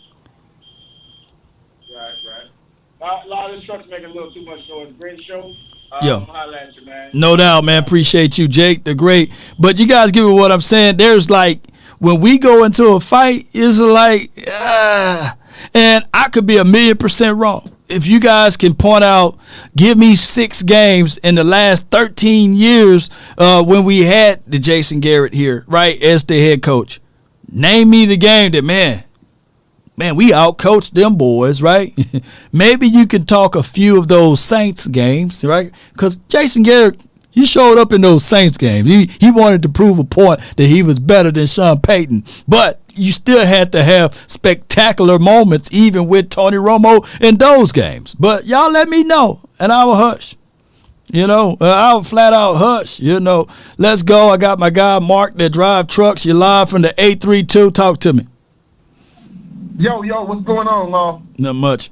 A lot of this truck's making a little too much noise. Great show. Holla at you, man. No doubt, man. Appreciate you, Jake. They're great. But you guys get what I'm saying. There's like, when we go into a fight, it's like, and I could be 1,000,000% wrong. If you guys can point out, give me 6 games in the last 13 years when we had the Jason Garrett here, right, as the head coach. Name me the game that, man, we outcoached them boys, right? Maybe you can talk a few of those Saints games, right? Because Jason Garrett, he showed up in those Saints games. He wanted to prove a point that he was better than Sean Payton. But you still had to have spectacular moments even with Tony Romo in those games. But y'all let me know, and I will hush. I will flat out hush. Let's go. I got my guy Mark that drive trucks. You're live from the 832. Talk to me. Yo, what's going on, Law? Not much.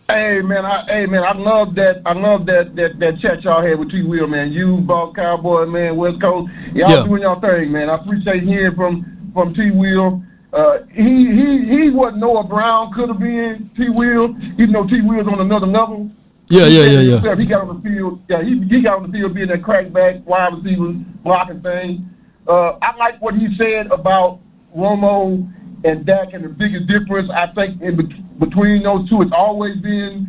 Hey man, I love that chat y'all had with T. Will, man. You, Ball Cowboy, man, West Coast. Y'all doing y'all thing, man. I appreciate hearing from T. Will. He what Noah Brown could have been, T. Will. Even though T. Will's on another level. Yeah. He got on the field. Yeah, he got on the field being that crackback, wide receiver, blocking thing. I like what he said about Romo and Dak, and the biggest difference, I think, between those two, it's always been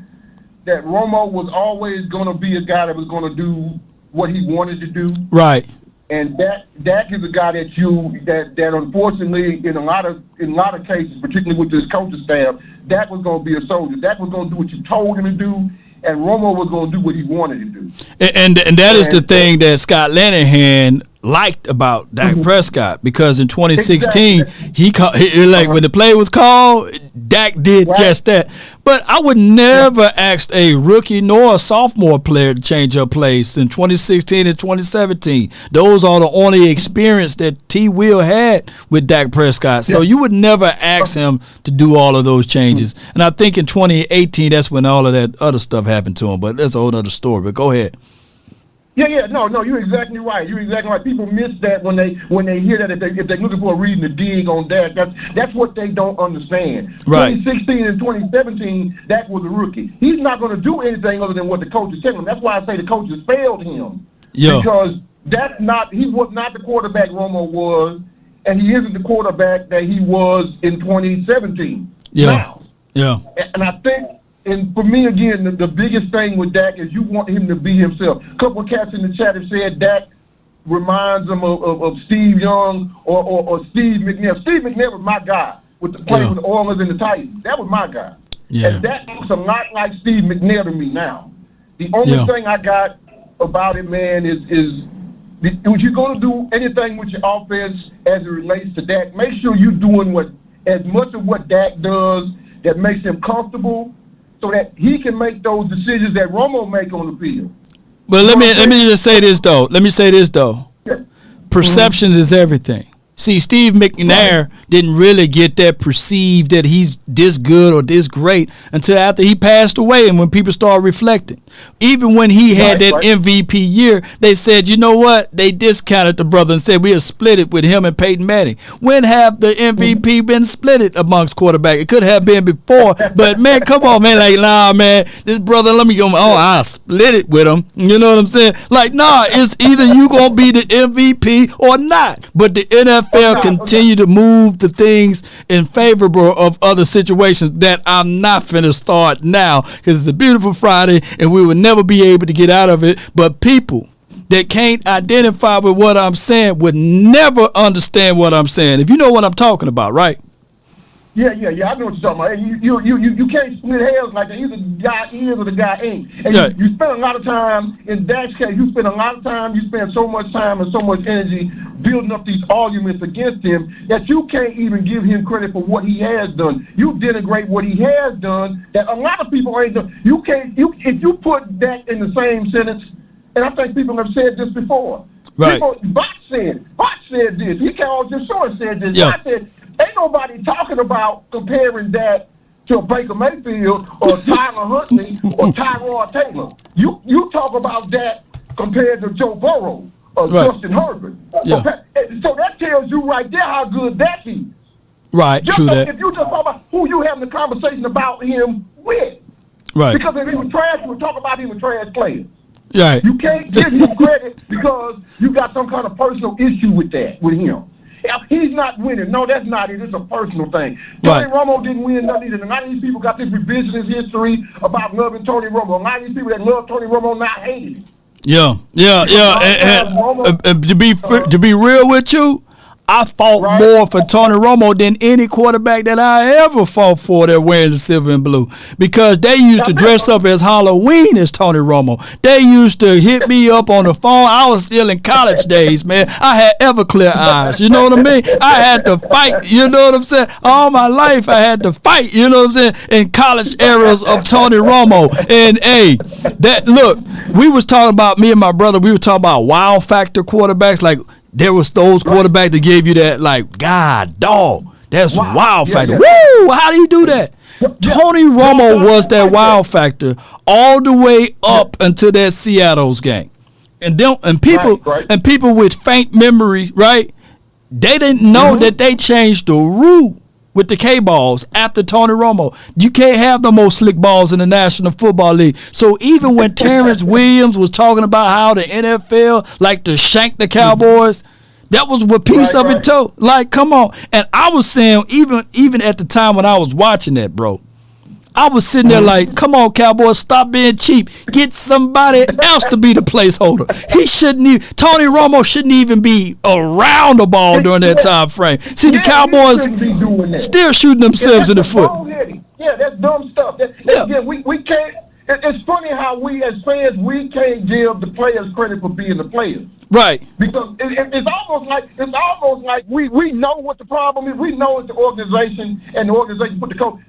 that Romo was always going to be a guy that was going to do what he wanted to do. Right. And Dak is a guy that unfortunately in a lot of cases, particularly with this coaching staff, Dak was going to be a soldier. Dak was going to do what you told him to do, and Romo was going to do what he wanted to do. And that is the thing that Scott Linehan liked about Dak Prescott, because in 2016 he when the play was called, Dak did just that. But I would never ask a rookie nor a sophomore player to change up plays in 2016 and 2017. Those are the only experience that T. Will had with Dak Prescott. So you would never ask him to do all of those changes. And I think in 2018 that's when all of that other stuff happened to him. But that's a whole other story. But go ahead. No, you're exactly right. People miss that when they hear that, if they're looking for a reason to dig on Dak. That's what they don't understand. Right. 2016 and 2017, Dak was a rookie. He's not going to do anything other than what the coaches tell him. That's why I say the coaches failed him. Because he was not the quarterback Romo was, and he isn't the quarterback that he was in 2017. Yeah. And I think. And for me, again, the biggest thing with Dak is you want him to be himself. A couple of cats in the chat have said Dak reminds them of Steve Young or Steve McNair. Steve McNair was my guy with the play with the Oilers and the Titans. That was my guy. Yeah. And Dak looks a lot like Steve McNair to me now. The only thing I got about it, man, is if you're going to do anything with your offense as it relates to Dak, make sure you're doing as much of what Dak does that makes him comfortable, so that he can make those decisions that Romo make on the field. But let me just say this though. Yeah. Perceptions is everything. See, Steve McNair didn't really get that perceived that he's this good or this great until after he passed away and when people started reflecting. Even when he had that MVP year, they said, you know what? They discounted the brother and said we'll split it with him and Peyton Manning. When have the MVP been split it amongst quarterbacks? It could have been before, but man, come on, man. Like, nah, man, this brother, let me go. Oh, I'll split it with him. You know what I'm saying? Like, nah, it's either you going to be the MVP or not. But the NFL continue to move the things in favorable of other situations that I'm not finna start now because it's a beautiful Friday and we will never be able to get out of it. But people that can't identify with what I'm saying would never understand what I'm saying. If you know what I'm talking about, right? Yeah. I know what you're talking about. You can't split hairs like that. Either the guy is or the guy ain't. And you spend a lot of time, in Dak's case, you spend so much time and so much energy building up these arguments against him that you can't even give him credit for what he has done. You denigrate what he has done that a lot of people ain't done. If you put Dak in the same sentence, and I think people have said this before. Right. Bot said this. He called just short said this. Yeah. I said, ain't nobody talking about comparing that to Baker Mayfield or Tyler Huntley or Tyrod Taylor. You talk about that compared to Joe Burrow or Justin Herbert. Yeah. So that tells you right there how good that is. Right, Just true so that. if you just talk about who you having a conversation about him with. Right. Because if he was trash, you would talk about him with trash players. Right. You can't give him credit because you got some kind of personal issue with him. He's not winning. No, that's not it. It's a personal thing. Tony Romo didn't win nothing either. A lot of these people got this revisionist history about loving Tony Romo. A lot of these people that love Tony Romo now hate him. Yeah. And to be real with you, I fought more for Tony Romo than any quarterback that I ever fought for that wearing the silver and blue, because they used to dress up as Halloween as Tony Romo. They used to hit me up on the phone. I was still in college days, man. I had Everclear eyes. You know what I mean? I had to fight. You know what I'm saying? All my life I had to fight. You know what I'm saying? In college eras of Tony Romo. And we was talking about, me and my brother, we were talking about wow factor quarterbacks, like. There was those quarterbacks that gave you that, like, God, dog, that's wow factor. Woo! How do you do that? Tony Romo was that wow factor all the way up until that Seattle's game. And people with faint memory, right? They didn't know that they changed the rule with the K-balls after Tony Romo. You can't have the most slick balls in the National Football League. So even when Terence Williams was talking about how the NFL like to shank the Cowboys, that was a piece of it too. Like, come on. And I was saying, even at the time when I was watching that, bro, I was sitting there like, come on, Cowboys, stop being cheap. Get somebody else to be the placeholder. Tony Romo shouldn't even be around the ball during that time frame. See, the Cowboys still shooting themselves in the foot. Yeah, that's dumb stuff. Again, we can't. It's funny how we as fans, we can't give the players credit for being the players. Right. Because it's almost like we know what the problem is. We know it's the organization, and the organization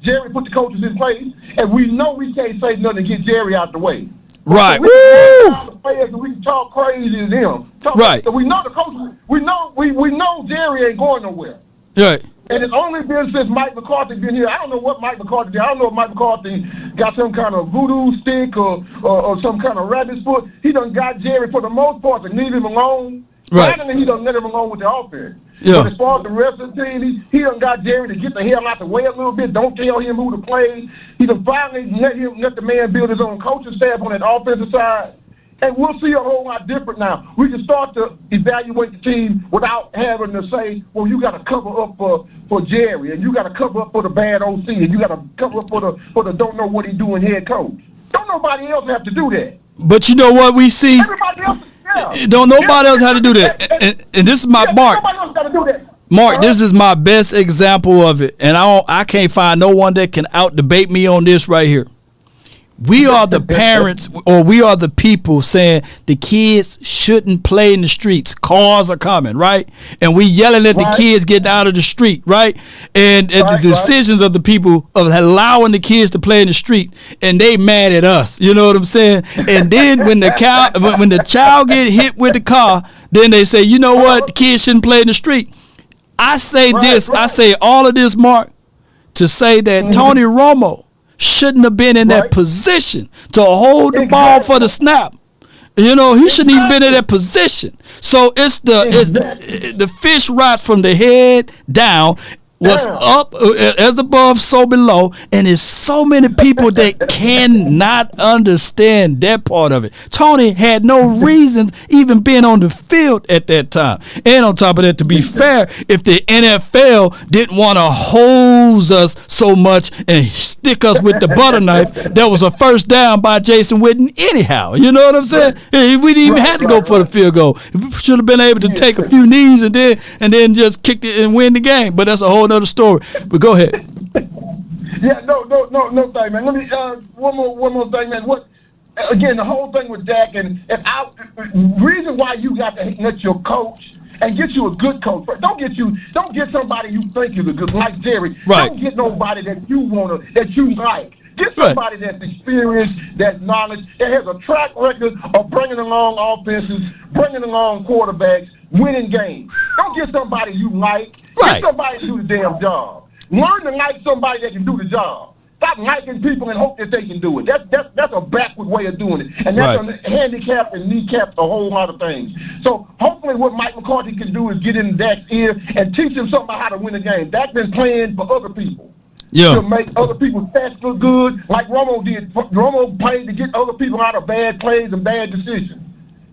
Jerry put the coaches in place, and we know we can't say nothing to get Jerry out the way. Right. So we can talk crazy to them. Right. So we know the coach. We know Jerry ain't going nowhere. Right. And it's only been since Mike McCarthy been here. I don't know what Mike McCarthy did. I don't know if Mike McCarthy got some kind of voodoo stick or some kind of rabbit's foot. He done got Jerry, for the most part, to leave him alone. Right. Rather than he done let him alone with the offense. Yeah. But as far as the rest of the team, he done got Jerry to get the hell out the way a little bit. Don't tell him who to play. He done finally let the man build his own coaching staff on that offensive side. And we'll see a whole lot different now. We can start to evaluate the team without having to say, well, you got to cover up for Jerry, and you got to cover up for the bad OC, and you got to cover up for the don't know what he doing head coach. Don't nobody else have to do that. But you know what we see? Everybody else, don't nobody else have to do that. And this is my Mark. Nobody else got to do that. Mark, this is my best example of it, and I can't find no one that can out debate me on this right here. We are the parents, or we are the people saying the kids shouldn't play in the streets. Cars are coming, right? And we yelling at the kids getting out of the street, right? And the decisions of the people of allowing the kids to play in the street, and they mad at us. You know what I'm saying? And then when the child get hit with the car, then they say, you know what? The kids shouldn't play in the street. I say I say all of this, Mark, to say that Tony Romo shouldn't have been in that position to hold the ball for the snap. You know, he shouldn't even been in that position. So it's the fish rots from the head down. What's up as above, so below, and there's so many people that cannot understand that part of it. Tony had no reason even being on the field at that time. And on top of that, to be fair, if the NFL didn't want to hose us so much and stick us with the butter knife, that was a first down by Jason Witten anyhow. You know what I'm saying? We didn't even have to go for the field goal. We should have been able to take a few knees and then just kick it and win the game. But that's a whole nother story. But go ahead. Yeah, no thing, man. Let me one more thing, man. What again? The whole thing with Dak and reason why you got to let your coach and get you a good coach. Don't get somebody you think is a good like Jerry. Right. Don't get nobody that you like. Get somebody that's experienced, that's knowledge, that has a track record of bringing along offenses, bringing along quarterbacks, winning games. Don't get somebody you like. Get somebody to do the damn job. Learn to like somebody that can do the job. Stop liking people and hope that they can do it. That's a backward way of doing it. And that's a handicap and kneecap a whole lot of things. So hopefully what Mike McCarthy can do is get in Dak's ear and teach him something about how to win a game. Dak's been playing for other people. Yeah. To make other people's stats look good, like Romo did. Romo played to get other people out of bad plays and bad decisions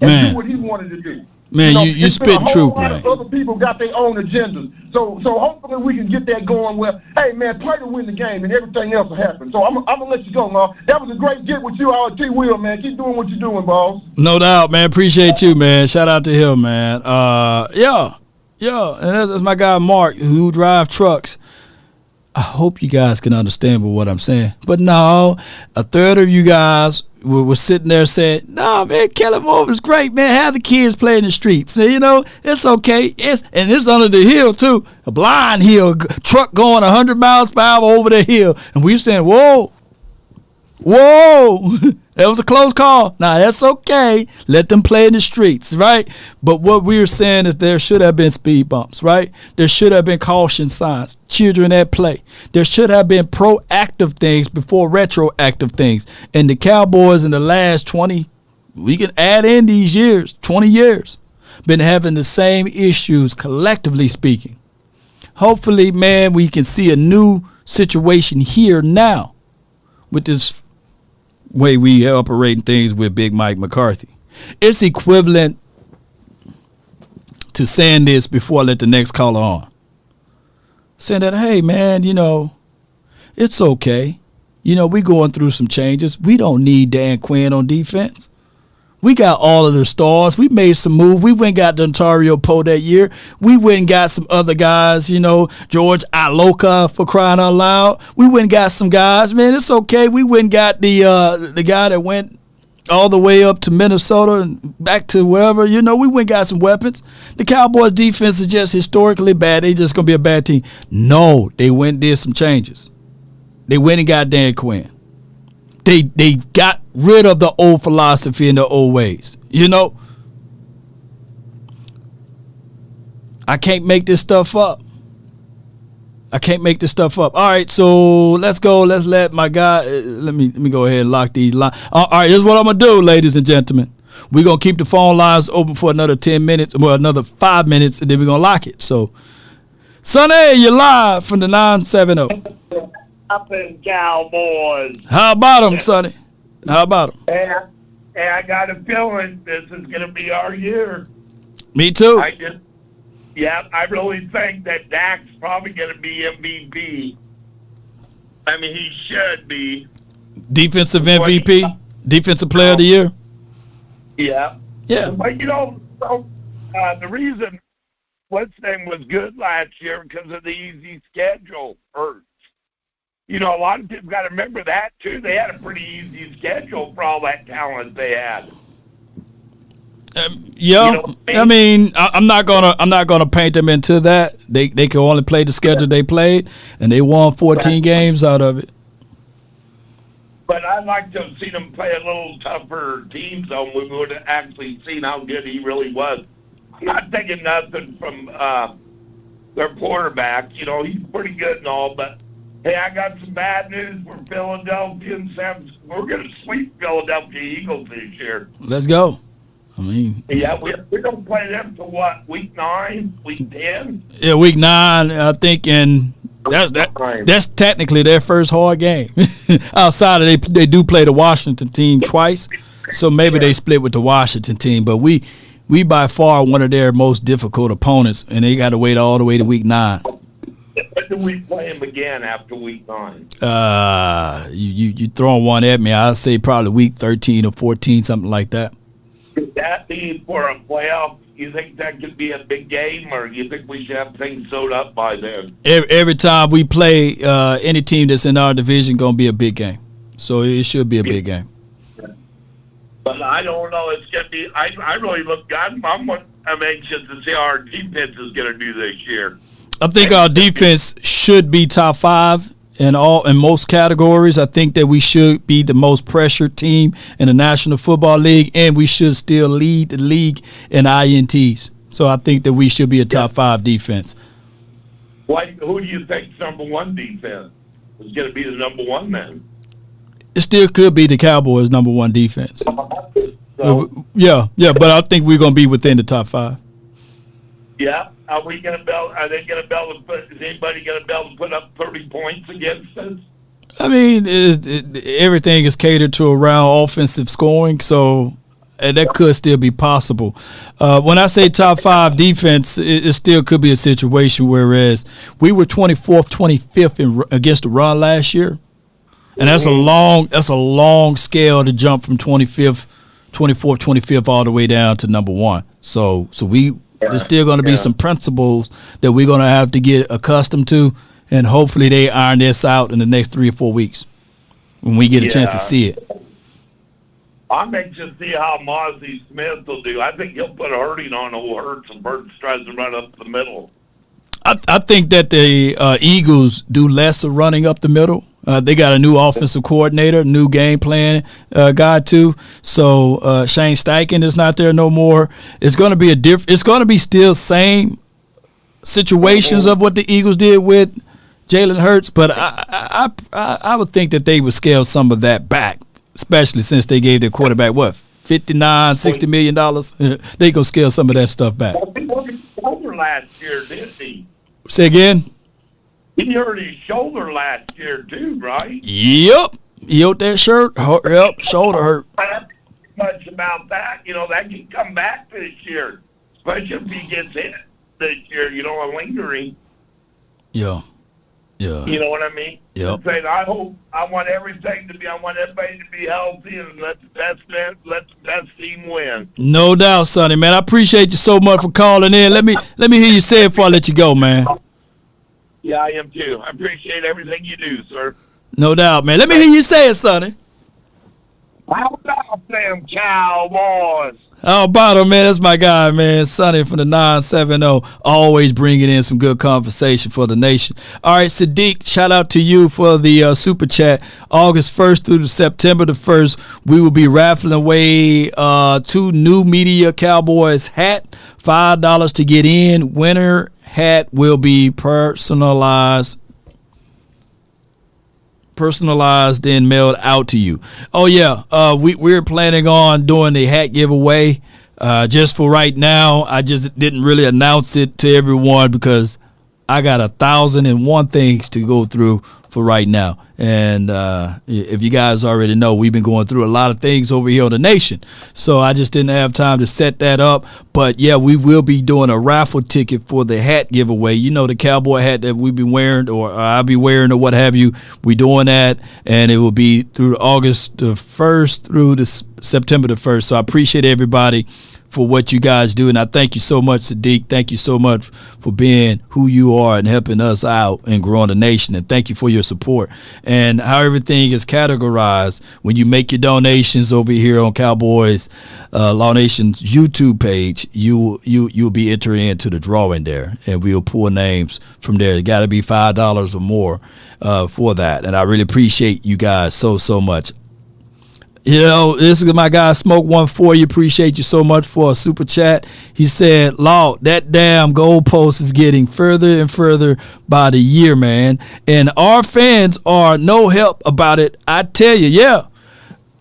and do what he wanted to do. Man, you spit truth, man. Other people got their own agendas. So hopefully we can get that going where, hey, man, play to win the game and everything else will happen. So I'm going to let you go, man. That was a great get with you, T-Will, man. Keep doing what you're doing, boss. No doubt, man. Appreciate you, man. Shout out to him, man. Yeah. And that's my guy, Mark, who drive trucks. I hope you guys can understand what I'm saying. But no, a third of you guys were sitting there saying, nah, man, Kellen Moore was great, man. Have the kids play in the streets. So, it's okay. It's under the hill, too. A blind hill, truck going 100 miles per hour over the hill. And we were saying, whoa. That was a close call. Nah, that's okay. Let them play in the streets, right? But what we were saying is there should have been speed bumps, right? There should have been caution signs, children at play. There should have been proactive things before retroactive things. And the Cowboys in the last 20, we can add in these years, 20 years, been having the same issues collectively speaking. Hopefully, man, we can see a new situation here now with this way we operating things with Big Mike McCarthy. It's equivalent to saying this before I let the next caller on. Saying that, hey, man, it's okay. We going through some changes. We don't need Dan Quinn on defense. We got all of the stars. We made some move. We went and got Ontario Poe that year. We went and got some other guys, George Iloka for crying out loud. We went and got some guys. Man, it's okay. We went and got the guy that went all the way up to Minnesota and back to wherever. We went and got some weapons. The Cowboys defense is just historically bad. They just going to be a bad team. No, they went and did some changes. They went and got Dan Quinn. They got rid of the old philosophy and the old ways. I can't make this stuff up. All right, so let's go. Let's let my guy. Let me go ahead and lock these lines. All right, here's what I'm gonna do, ladies and gentlemen. We're gonna keep the phone lines open for another 10 minutes, well, another 5 minutes, and then we're gonna lock it. So, Sonny, you're live from the 970. Up in Cowboys. How about them, Sonny? How about them? And I got a feeling this is going to be our year. Me too. I really think that Dak's probably going to be MVP. I mean, he should be. Defensive MVP? Defensive Player of the Year? Yeah. Yeah. But, the reason what's name was good last year because of the easy schedule hurt. A lot of people got to remember that too. They had a pretty easy schedule for all that talent they had. I mean, I'm not gonna paint them into that. They can only play the schedule they played, and they won 14 games out of it. But I'd like to have seen them play a little tougher team zone. We would have actually seen how good he really was. I'm not taking nothing from their quarterback. He's pretty good and all, but. Hey, I got some bad news for Philadelphia and we're going to sweep Philadelphia Eagles this year. Let's go. I mean, yeah, we don't play them till what, week 9, week 10? Yeah, week 9, I think, and that's technically their first hard game. Outside of they do play the Washington team twice, so maybe they split with the Washington team. But we by far one of their most difficult opponents, and they got to wait all the way to week 9. When do we play him again after week 9? You throwing one at me. I'd say probably week 13 or 14, something like that. Could that be for a playoff You think that could be a big game, or you think we should have things sewed up by then? Every time we play any team that's in our division, going to be a big game. So it should be a big game. But I don't know. It's going to be. I really look. I'm anxious to see how our defense is going to do this year. I think our defense should be top 5 in most categories. I think that we should be the most pressured team in the National Football League, and we should still lead the league in INTs. So I think that we should be a top 5 defense. Who do you think's number 1 defense is going to be the number 1 then? It still could be the Cowboys' number 1 defense. So, yeah, but I think we're going to be within the top 5. Yeah. Are we going to Are they going to be able to put? Is anybody going to be able to put up 30 points against us? I mean, everything is catered to around offensive scoring, so that could still be possible. When I say top 5 defense, it still could be a situation whereas we were 24th, 25th against the run last year. And that's a long scale to jump from 24th, 25th all the way down to number 1. So there's still going to be some principles that we're going to have to get accustomed to, and hopefully they iron this out in the next 3 or 4 weeks when we get a chance to see it. I'm anxious to see how Mozzie Smith will do. I think he'll put a hurting on old Hurts, and Hurts tries to run up the middle. I think that the Eagles do less of running up the middle. They got a new offensive coordinator, new game plan guy too. So Shane Steichen is not there no more. It's going to be It's going to be still same situations of what the Eagles did with Jalen Hurts, but I would think that they would scale some of that back, especially since they gave their quarterback $59-60 million. They gonna scale some of that stuff back. He hurt his shoulder last year, didn't he? Say again? He hurt his shoulder last year too, right? Yep. He hurt that shirt. Yep. Shoulder hurt. Much about that. That can come back this year, especially if he gets hit this year. A lingering. Yeah. You know what I mean? Yep. I want everything to be. I want everybody to be healthy, and let the best team win. No doubt, Sonny, man. I appreciate you so much for calling in. Let me hear you say it before I let you go, man. Yeah, I am too. I appreciate everything you do, sir. No doubt, man. Let me hear you say it, Sonny. How about them Cowboys? How about him, man? That's my guy, man. Sonny from the 970. Always bringing in some good conversation for the nation. All right, Sadiq, shout out to you for the super chat. August 1st through to September the 1st, we will be raffling away 2 new Media Cowboys hat, $5 to get in. Winner hat will be personalized then mailed out to you. Oh yeah, we're planning on doing the hat giveaway. Just for right now, I just didn't really announce it to everyone because I got 1,001 things to go through for right now. And if you guys already know, we've been going through a lot of things over here on the nation. So I just didn't have time to set that up. But, yeah, we will be doing a raffle ticket for the hat giveaway. The cowboy hat that we've been wearing or I'll be wearing or what have you. We're doing that, and it will be through August the 1st through to September the 1st. So I appreciate everybody for what you guys do, and I thank you so much, Sadiq. Thank you so much for being who you are and helping us out and growing the nation, and thank you for your support and how everything is categorized. When you make your donations over here on Cowboys Law Nation's YouTube page, you'll be entering into the drawing there, and we'll pull names from there. It got to be $5 or more for that, and I really appreciate you guys so much. This is my guy, Smoke 140. Appreciate you so much for a super chat. He said, Lord, that damn goalpost is getting further and further by the year, man. And our fans are no help about it. I tell you, yeah,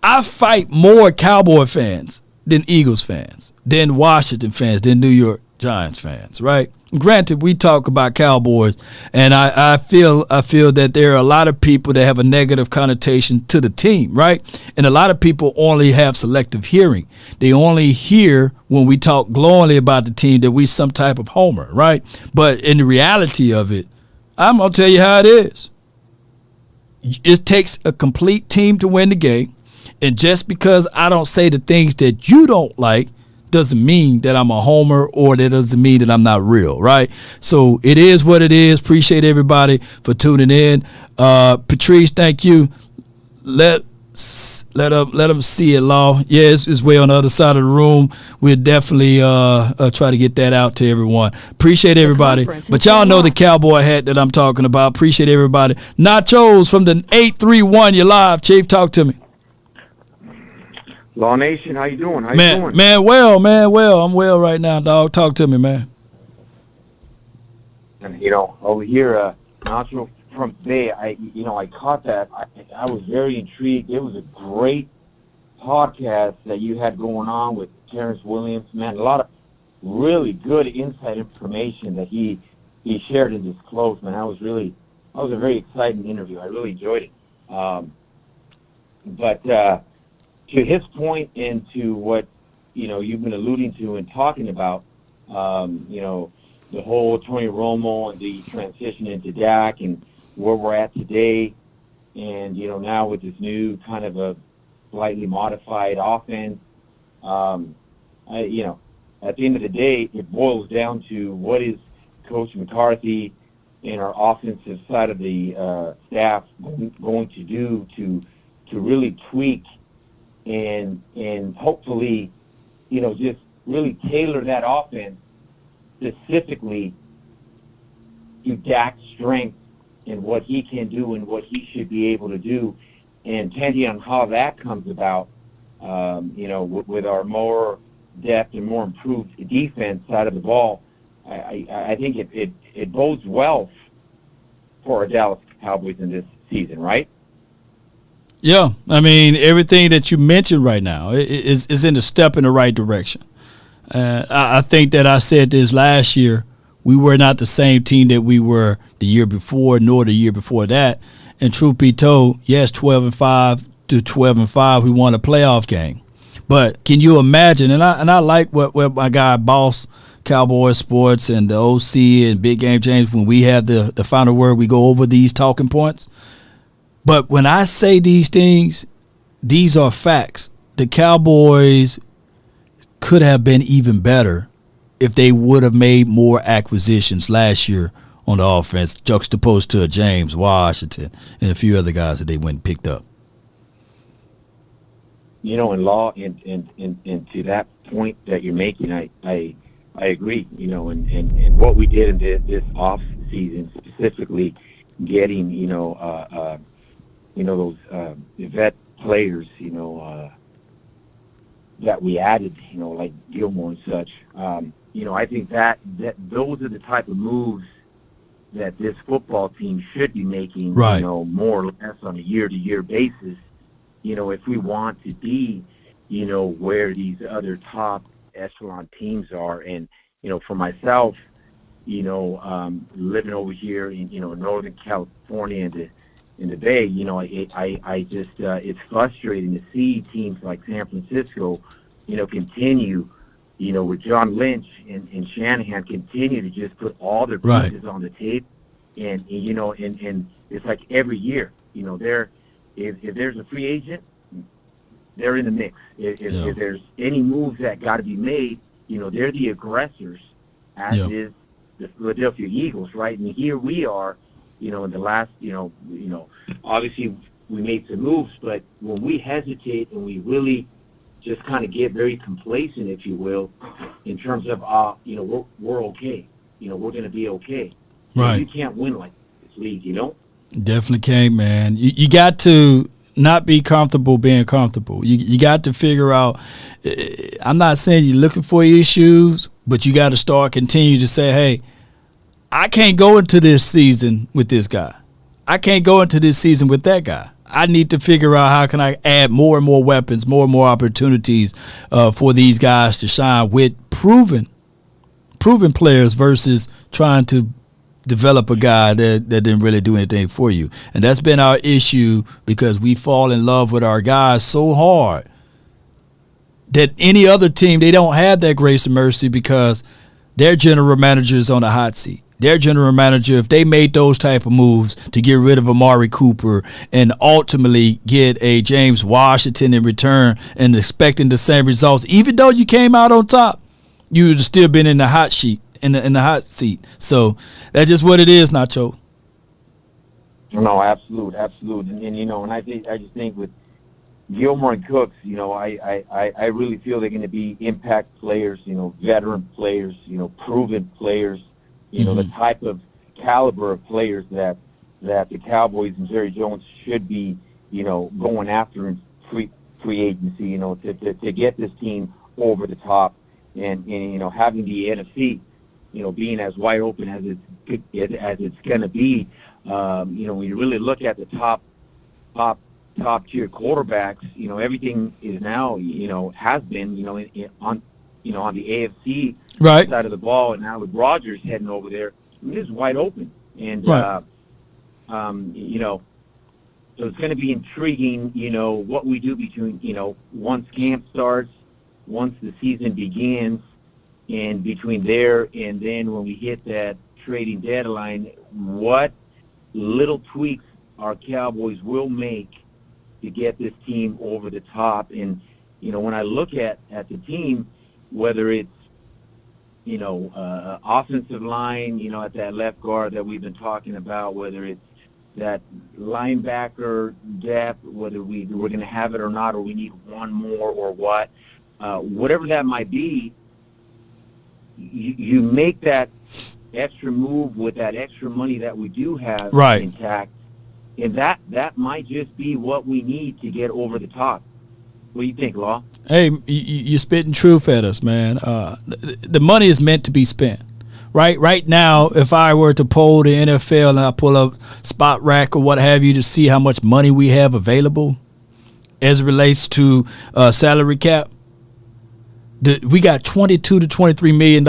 I fight more Cowboy fans than Eagles fans, than Washington fans, than New York Giants fans, right? Granted, we talk about Cowboys, and I feel that there are a lot of people that have a negative connotation to the team, right? And a lot of people only have selective hearing. They only hear when we talk glowingly about the team that we some type of homer, right? But in the reality of it, I'm going to tell you how it is. It takes a complete team to win the game, and just because I don't say the things that you don't like doesn't mean that I'm a homer or that doesn't mean that I'm not real, right? So it is what it is. Appreciate everybody for tuning in. Patrice, thank you. Let them see it, Law. Yeah, it's way on the other side of the room. We'll definitely try to get that out to everyone. Appreciate everybody. But y'all know the cowboy hat that I'm talking about. Appreciate everybody. Nachos from the 831. You're live. Chief, talk to me. Law Nation, how you doing? How you doing? Man, well. I'm well right now, dog. Talk to me, man. And over here, Nacho from today, I caught that. I was very intrigued. It was a great podcast that you had going on with Terence Williams. Man, a lot of really good inside information that he shared and disclosed. Man, that was a very exciting interview. I really enjoyed it. But to his point and to what you've been alluding to and talking about, the whole Tony Romo and the transition into Dak and where we're at today, and now with this new kind of a slightly modified offense, at the end of the day, it boils down to what is Coach McCarthy and our offensive side of the staff going to do to really tweak and hopefully, just really tailor that offense specifically to Dak's strength and what he can do and what he should be able to do. And depending on how that comes about, with our more depth and more improved defense side of the ball, I think it bodes well for our Dallas Cowboys in this season, right? Yeah, I mean, everything that you mentioned right now is in a step in the right direction. I think that I said this last year. We were not the same team that we were the year before, nor the year before that. And truth be told, yes, 12-5 to 12-5, we won a playoff game. But can you imagine? And I like what my guy Boss, Cowboys Sports, and the OC and Big Game James, when we have the final word, we go over these talking points. But when I say these things, these are facts. The Cowboys could have been even better if they would have made more acquisitions last year on the offense, juxtaposed to a James Washington and a few other guys that they went and picked up. In Law, and to that point that you're making, I agree. And what we did in this off season, specifically getting those vet players, that we added, like Gilmore and such. I think that those are the type of moves that this football team should be making, right. More or less on a year-to-year basis, if we want to be, where these other top echelon teams are. And, for myself, living over here in, Northern California in the Bay, I just, it's frustrating to see teams like San Francisco, continue, with John Lynch and Shanahan continue to just put all their pieces on the table. And it's like every year, if there's a free agent, they're in the mix. If there's any moves that got to be made, they're the aggressors, as is the Philadelphia Eagles, right? And here we are, in the last, obviously we made some moves, but when we hesitate and we really just kind of get very complacent, if you will, in terms of, we're okay. We're going to be okay. Right. You can't win like this league, Definitely can't, man. You got to not be comfortable being comfortable. You got to figure out, I'm not saying you're looking for issues, but you got to continue to say, hey, I can't go into this season with this guy. I can't go into this season with that guy. I need to figure out how can I add more and more weapons, more and more opportunities for these guys to shine with proven players versus trying to develop a guy that didn't really do anything for you. And that's been our issue because we fall in love with our guys so hard that any other team, they don't have that grace and mercy because their general manager is on the hot seat. their general manager, if they made those type of moves to get rid of Amari Cooper and ultimately get a James Washington in return and expecting the same results, even though you came out on top, you would have still been in the hot sheet, in the hot seat. So that's just what it is, Nacho. No, absolute. And and I just think with Gilmore and Cooks, I really feel they're going to be impact players, veteran players, proven players, the type of caliber of players that the Cowboys and Jerry Jones should be, going after in free agency, to get this team over the top and having the NFC, being as wide open as it's going to be. When you really look at the top tier quarterbacks, everything is now, has been, on the AFC side of the ball, and now with Rodgers heading over there, it is wide open. And, so it's going to be intriguing, what we do between, once camp starts, once the season begins, and between there and then when we hit that trading deadline, what little tweaks our Cowboys will make to get this team over the top. And, when I look at the team, whether it's, offensive line, at that left guard that we've been talking about, whether it's that linebacker depth, whether we're going to have it or not, or we need one more or what, whatever that might be, you make that extra move with that extra money that we do have intact, and that might just be what we need to get over the top. What do you think, Law? Hey, you're spitting truth at us, man. The money is meant to be spent. Right now, if I were to poll the NFL and I pull up Spot Rack or what have you to see how much money we have available as it relates to salary cap, we got $22 to $23 million.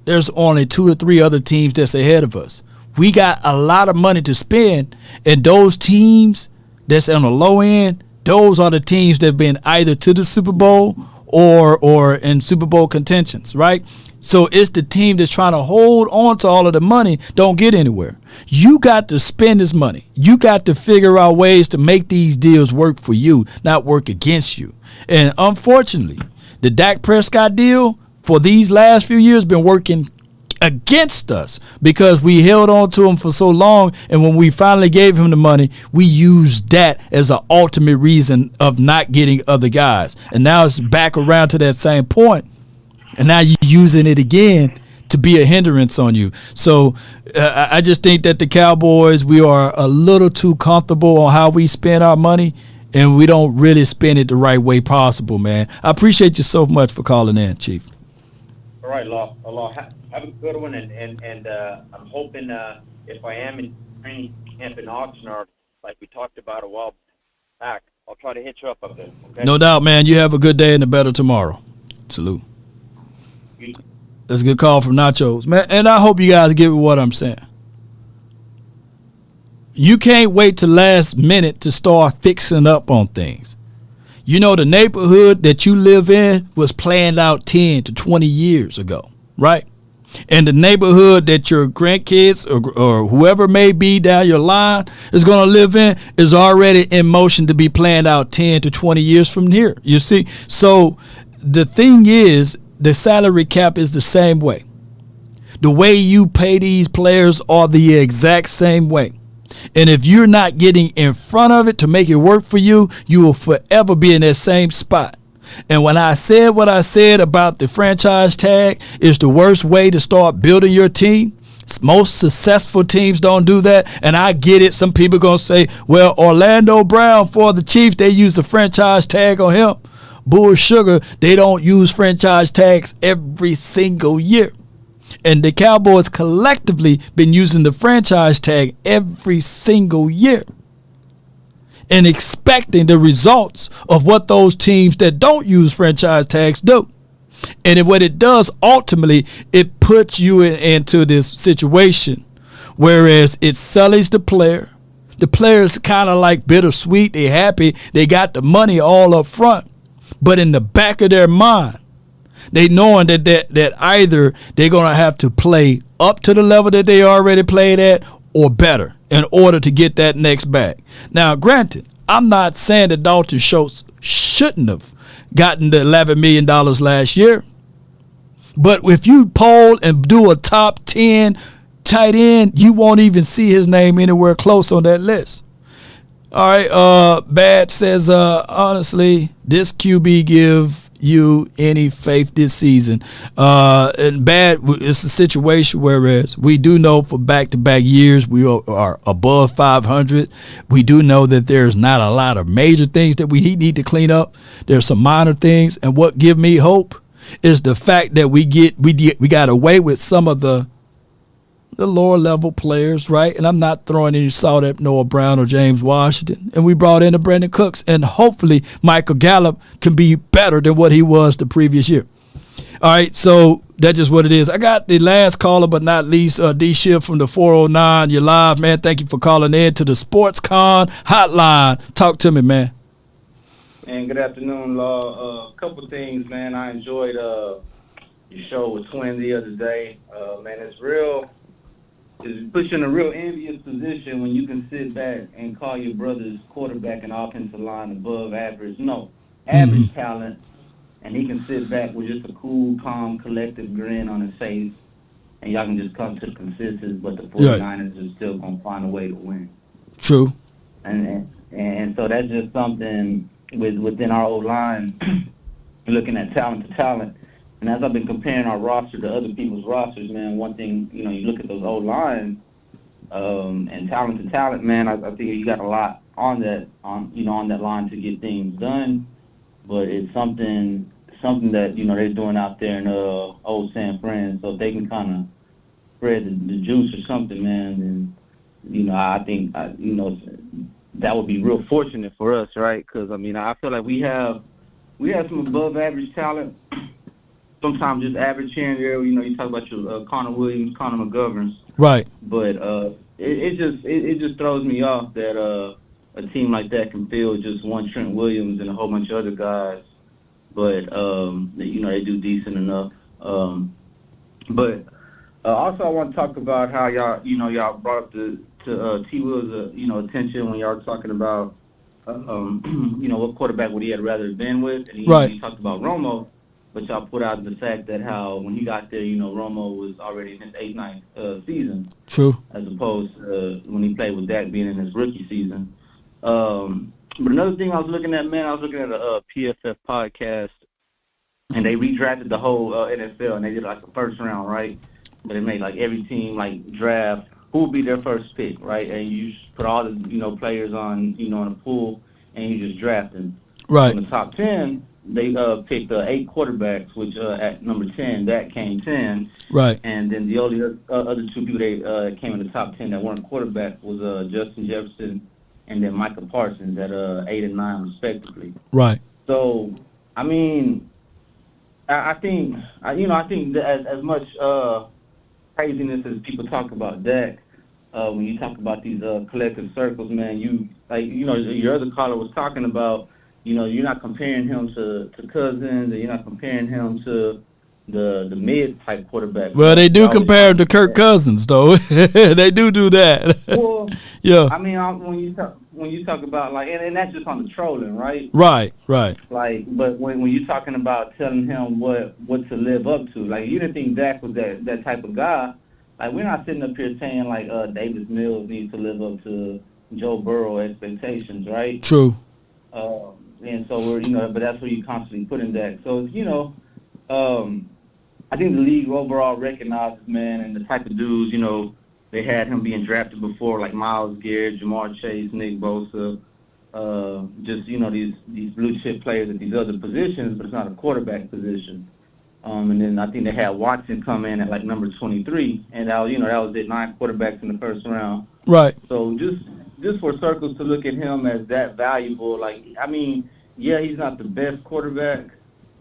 There's only 2 or 3 other teams that's ahead of us. We got a lot of money to spend, and those teams that's on the low end, those are the teams that have been either to the Super Bowl or in Super Bowl contentions, right? So it's the team that's trying to hold on to all of the money, don't get anywhere. You got to spend this money. You got to figure out ways to make these deals work for you, not work against you. And unfortunately, the Dak Prescott deal for these last few years been working against us because we held on to him for so long, and when we finally gave him the money, we used that as an ultimate reason of not getting other guys. And now it's back around to that same point, and now you're using it again to be a hindrance on you. So I just think that the Cowboys, we are a little too comfortable on how we spend our money, and we don't really spend it the right way possible, man. I appreciate you so much for calling in, Chief. All right, Law. Have a good one, and I'm hoping if I am in training camp in Oxnard, like we talked about a while back, I'll try to hit you up there. Okay? No doubt, man. You have a good day and a better tomorrow. Salute. That's a good call from Nachos, man. And I hope you guys get what I'm saying. You can't wait till last minute to start fixing up on things. You know, the neighborhood that you live in was planned out 10 to 20 years ago, right? And the neighborhood that your grandkids or whoever may be down your line is going to live in is already in motion to be planned out 10 to 20 years from here. You see? So the thing is, the salary cap is the same way. The way you pay these players are the exact same way. And if you're not getting in front of it to make it work for you, you will forever be in that same spot. And when I said what I said about the franchise tag is the worst way to start building your team, most successful teams don't do that. And I get it. Some people are going to say, well, Orlando Brown for the Chiefs, they use a franchise tag on him. Bull sugar, they don't use franchise tags every single year. And the Cowboys collectively been using the franchise tag every single year and expecting the results of what those teams that don't use franchise tags do. And what it does, ultimately, it puts you into this situation, whereas it sullies the player. The player's kind of like bittersweet. They happy. They got the money all up front. But in the back of their mind, They knowing that either they're going to have to play up to the level that they already played at or better in order to get that next bag. Now, granted, I'm not saying that Dalton Schultz shouldn't have gotten the $11 million last year. But if you poll and do a top 10 tight end, you won't even see his name anywhere close on that list. All right, Bad says, honestly, this QB give you any faith this season. And Bad, it's a situation whereas we do know for back-to-back years we are above 500. We do know that there's not a lot of major things that we need to clean up. There's some minor things, and what give me hope is the fact that we got away with some of the lower level players, right? And I'm not throwing any salt at Noah Brown or James Washington. And we brought in a Brandon Cooks, and hopefully Michael Gallup can be better than what he was the previous year. All right, so that's just what it is. I got the last caller, but not least, D Shift from the 409. You're live, man. Thank you for calling in to the SportsCon hotline. Talk to me, man. And good afternoon, Law. A couple things, man. I enjoyed your show with Twin the other day. Man, it puts you in a real envious position when you can sit back and call your brother's quarterback and offensive line above average. No, average talent. And he can sit back with just a cool, calm, collective grin on his face. And y'all can just come to the consensus, but the 49ers are still going to find a way to win. True. And so that's just something within our old line, looking at talent to talent. And as I've been comparing our roster to other people's rosters, man, one thing, you look at those old lines and talent to talent, man, I think you got a lot on that line to get things done. But it's something that, they're doing out there in old San Fran. So if they can kind of spread the juice or something, man, then, I think, that would be real fortunate for us, right? Because, I feel like we have some above-average talent, sometimes just average here and there. You talk about your Connor Williams, Connor McGoverns. Right. But it just throws me off that a team like that can field just one Trent Williams and a whole bunch of other guys. But, they do decent enough. But also I want to talk about how y'all brought up to T. Will's, attention when y'all were talking about, what quarterback would he had rather been with. And he talked about Romo, but y'all put out the fact that how when he got there, Romo was already in his 8th season. True. As opposed to when he played with Dak being in his rookie season. But another thing I was looking at, man, I was looking at a PFF podcast, and they redrafted the whole NFL, and they did like a first round, right? But they made like every team like draft who would be their first pick, right? And you just put all the players on in a pool, and you just draft them. Right. In the top 10, they picked 8 quarterbacks, which at number 10, that came 10. Right. And then the only other 2 people they came in the top 10 that weren't quarterbacks was Justin Jefferson and then Micah Parsons at 8 and 9 respectively. Right. So I think that as much craziness as people talk about Dak, when you talk about these collective circles, man, your other caller was talking about, you're not comparing him to Cousins, and you're not comparing him to the mid-type quarterback. Well, they do compare him to Kirk Cousins, though. They do that. Well, yeah. When you talk about and that's just on the trolling, right? Right. But when you're talking about telling him what to live up to, you didn't think Dak was that type of guy. We're not sitting up here saying Davis Mills needs to live up to Joe Burrow expectations, right? True. And so we're but that's where you constantly put in Dak. So I think the league overall recognizes, man, and the type of dudes, they had him being drafted before, like Myles Garrett, Jamar Chase, Nick Bosa, these blue chip players at these other positions, but it's not a quarterback position. And then I think they had Watson come in at number 23, and that was it, 9 quarterbacks in the first round. Right. So just for Circles to look at him as that valuable, he's not the best quarterback,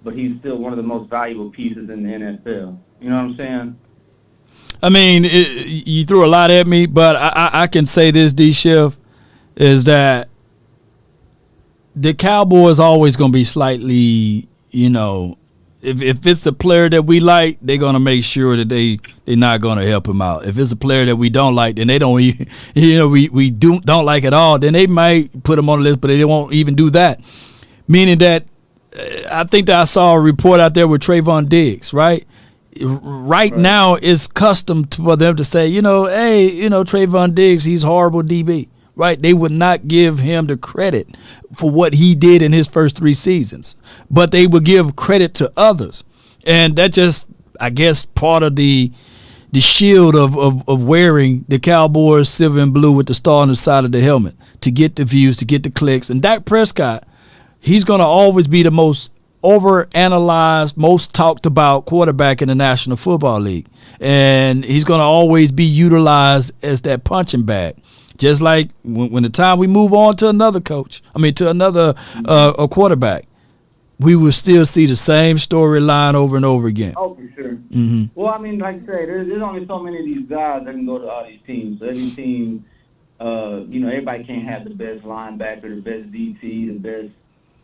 but he's still one of the most valuable pieces in the NFL. You know what I'm saying? You threw a lot at me, but I can say this, D-Shift, is that the Cowboys always going to be slightly, if it's a player that we like, they're gonna make sure that they're not gonna help him out. If it's a player that we don't like, then they don't even, we don't like at all, then they might put him on the list, but they won't even do that. Meaning that I think that I saw a report out there with Trayvon Diggs, right? Right now it's custom for them to say, hey, Trayvon Diggs, he's horrible DB, right? They would not give him the credit for what he did in his first 3 seasons, but they would give credit to others. And that just, I guess, part of the shield of wearing the Cowboys silver and blue with the star on the side of the helmet to get the views, to get the clicks. And Dak Prescott, he's going to always be the most overanalyzed, most talked about quarterback in the National Football League. And he's going to always be utilized as that punching bag. Just like when the time we move on to another a quarterback, we will still see the same storyline over and over again. Oh, for sure. Mm-hmm. Well, I mean, like I say, there's only so many of these guys that can go to all these teams. So every team, everybody can't have the best linebacker, the best DT, the best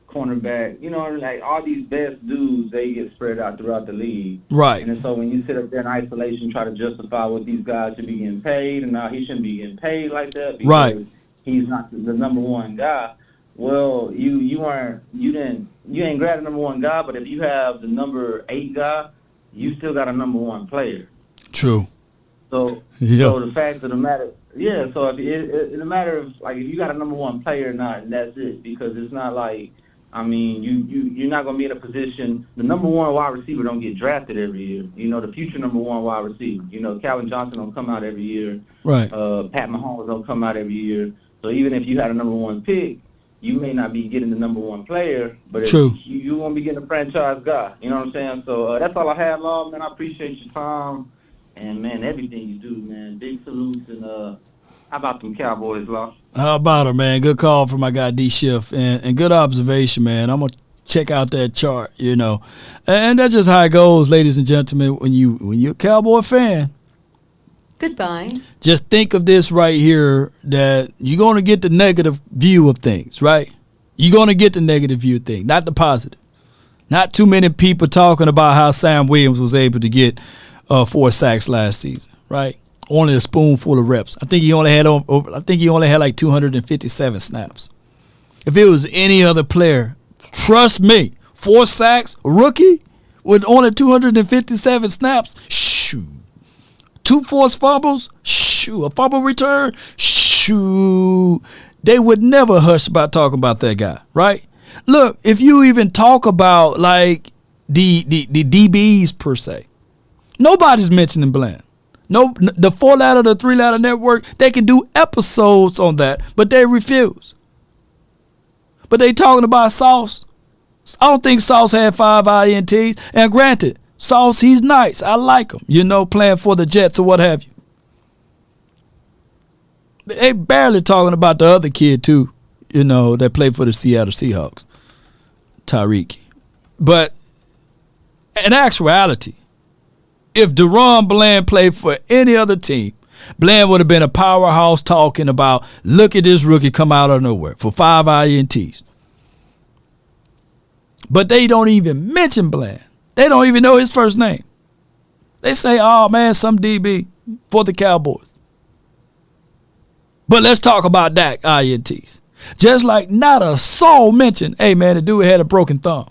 cornerback, like all these best dudes, they get spread out throughout the league. Right. And so when you sit up there in isolation, try to justify what these guys should be getting paid, and now he shouldn't be getting paid like that because he's not the number one guy. Well, you ain't grabbed the number one guy, but if you have the number 8 guy, you still got a number 1 player. True. So the fact of the matter, so if in a matter of like if you got a number 1 player or not, that's it, because it's not like, I mean, you're not going to be in a position. The number 1 wide receiver don't get drafted every year. The future number 1 wide receiver. Calvin Johnson don't come out every year. Right. Pat Mahomes don't come out every year. So even if you had a number 1 pick, you may not be getting the number 1 player, but you won't be getting a franchise guy. You know what I'm saying? So that's all I have, Law, man. I appreciate your time and, man, everything you do, man. Big salutes, and how about them Cowboys, Law? How about it, man? Good call from my guy D Schiff, and good observation, man. I'm gonna check out that chart, and that's just how it goes, ladies and gentlemen. When you're a Cowboy fan, goodbye. Just think of this right here: that you're gonna get the negative view of things, right? You're gonna get the negative view of things, not the positive. Not too many people talking about how Sam Williams was able to get 4 sacks last season, right? Only a spoonful of reps. I think he only had like 257 snaps. If it was any other player, trust me, 4 sacks, a rookie with only 257 snaps, shoo. 2 forced fumbles, shoo. A fumble return, shoo. They would never hush about talking about that guy, right? Look, if you even talk about like the DBs per se, nobody's mentioning Bland. No, the 4-ladder, the 3-ladder network, they can do episodes on that, but they refuse. But they talking about Sauce. I don't think Sauce had 5 INTs. And granted, Sauce, he's nice. I like him, playing for the Jets or what have you. They barely talking about the other kid, too, that played for the Seattle Seahawks, Tyreek. But in actuality, if Deron Bland played for any other team, Bland would have been a powerhouse talking about, look at this rookie come out of nowhere for 5 INTs. But they don't even mention Bland. They don't even know his first name. They say, oh, man, some DB for the Cowboys. But let's talk about Dak INTs. Just like not a soul mentioned, hey, man, the dude had a broken thumb.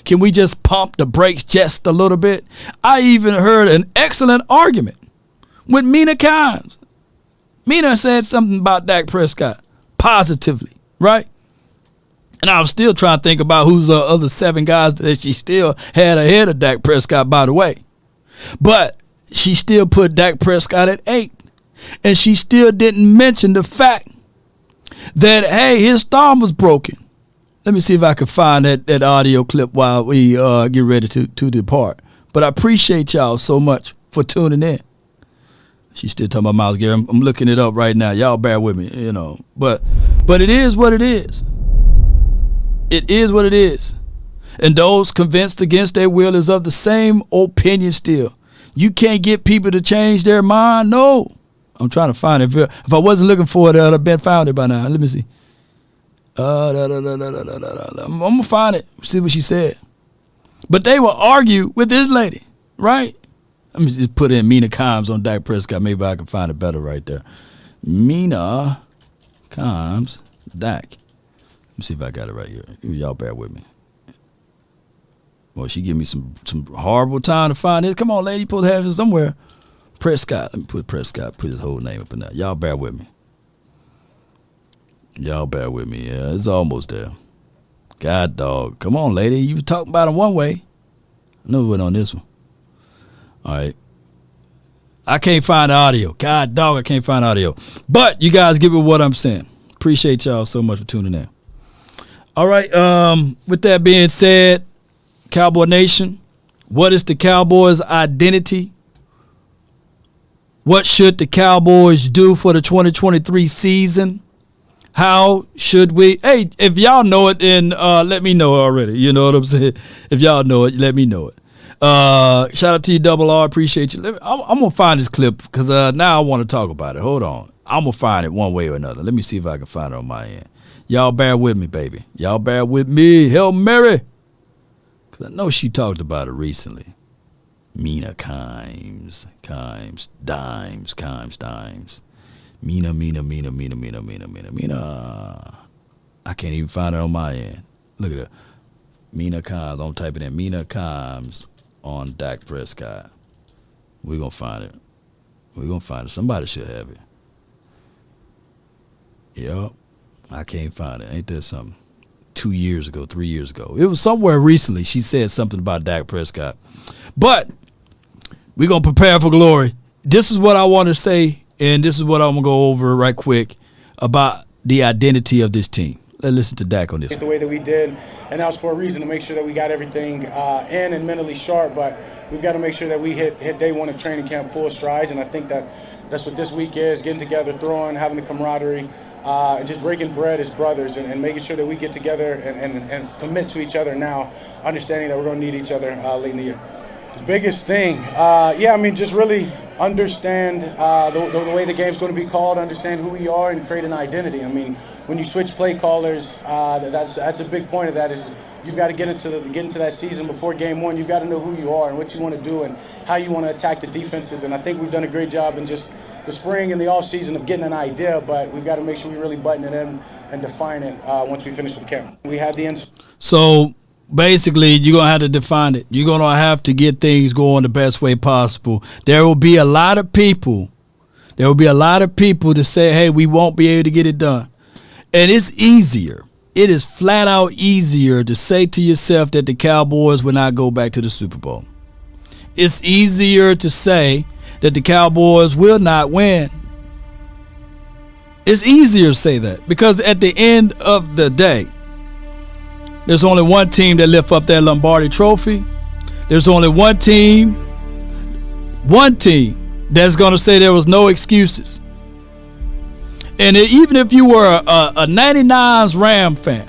Can we just pump the brakes just a little bit? I even heard an excellent argument with Mina Kimes. Mina said something about Dak Prescott positively, right? And I was still trying to think about who's the other 7 guys that she still had ahead of Dak Prescott, by the way. But she still put Dak Prescott at 8. And she still didn't mention the fact that, hey, his thumb was broken. Let me see if I can find that audio clip while we get ready to depart. But I appreciate y'all so much for tuning in. She's still talking about Myles Garrett. I'm looking it up right now. Y'all bear with me, But it is what it is. It is what it is. And those convinced against their will is of the same opinion still. You can't get people to change their mind. No. I'm trying to find it. If I wasn't looking for it, I'd have been found it by now. Let me see. I'm going to find it. See what she said. But they will argue with this lady, right? Let me just put in Mina Kimes on Dak Prescott. Maybe I can find it better right there. Mina Kimes, Dak. Let me see if I got it right here. Y'all bear with me. Well, she give me some horrible time to find it. Come on, lady, you supposed to have it somewhere. Prescott. Let me put Prescott. Put his whole name up in there. Y'all bear with me. Y'all bear with me. Yeah, it's almost there. God dog. Come on, lady. You were talking about him one way. I know it went on this one. All right. I can't find the audio. God dog, I can't find audio. But you guys get me what I'm saying. Appreciate y'all so much for tuning in. All right. With that being said, Cowboy Nation, what is the Cowboys' identity? What should the Cowboys do for the 2023 season? How should we? Hey, if y'all know it, then let me know already. You know what I'm saying? If y'all know it, let me know it. Shout out to you, Double R. Appreciate you. I'm going to find this clip because now I want to talk about it. Hold on. I'm going to find it one way or another. Let me see if I can find it on my end. Y'all bear with me, baby. Y'all bear with me. Hail Mary. Because I know she talked about it recently. Mina Kimes. Mina. I can't even find it on my end. Look at it. Mina Kimes. I'm typing in Mina Kimes on Dak Prescott. We're going to find it. Somebody should have it. Yup. I can't find it. Ain't there something? 2 years ago, 3 years ago. It was somewhere recently. She said something about Dak Prescott. But we're going to prepare for glory. This is what I want to say, and this is what I'm going to go over right quick about the identity of this team. Let's listen to Dak on this. It's the way that we did, and that was for a reason, to make sure that we got everything in and mentally sharp, but we've got to make sure that we hit day one of training camp full strides, and I think that's what this week is, getting together, throwing, having the camaraderie, and just breaking bread as brothers and making sure that we get together and commit to each other now, understanding that we're going to need each other late in the year. The biggest thing, just really understand the way the game's going to be called, understand who we are, and create an identity. I mean, when you switch play callers, that's a big point of that is you've got to get into that season before game one. You've got to know who you are and what you want to do and how you want to attack the defenses. And I think we've done a great job in just the spring and the offseason of getting an idea, but we've got to make sure we really button it in and define it once we finish with camp. We had the So basically, you're going to have to define it. You're going to have to get things going the best way possible. There will be a lot of people to say, hey, we won't be able to get it done. And it's easier. It is flat out easier to say to yourself that the Cowboys will not go back to the Super Bowl. It's easier to say that the Cowboys will not win. It's easier to say that because at the end of the day, there's only one team that lift up that Lombardi trophy. There's only one team that's going to say there was no excuses. And even if you were a 99's Ram fan,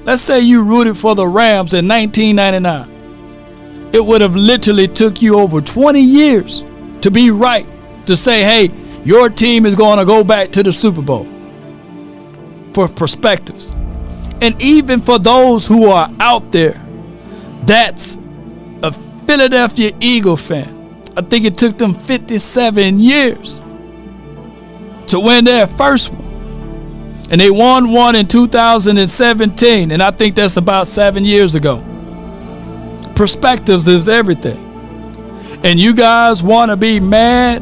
let's say you rooted for the Rams in 1999, it would have literally took you over 20 years to be right to say, hey, your team is going to go back to the Super Bowl. For perspectives. And even for those who are out there, that's a Philadelphia Eagle fan. I think it took them 57 years to win their first one. And they won one in 2017, and I think that's about 7 years ago. Perspectives is everything. And you guys want to be mad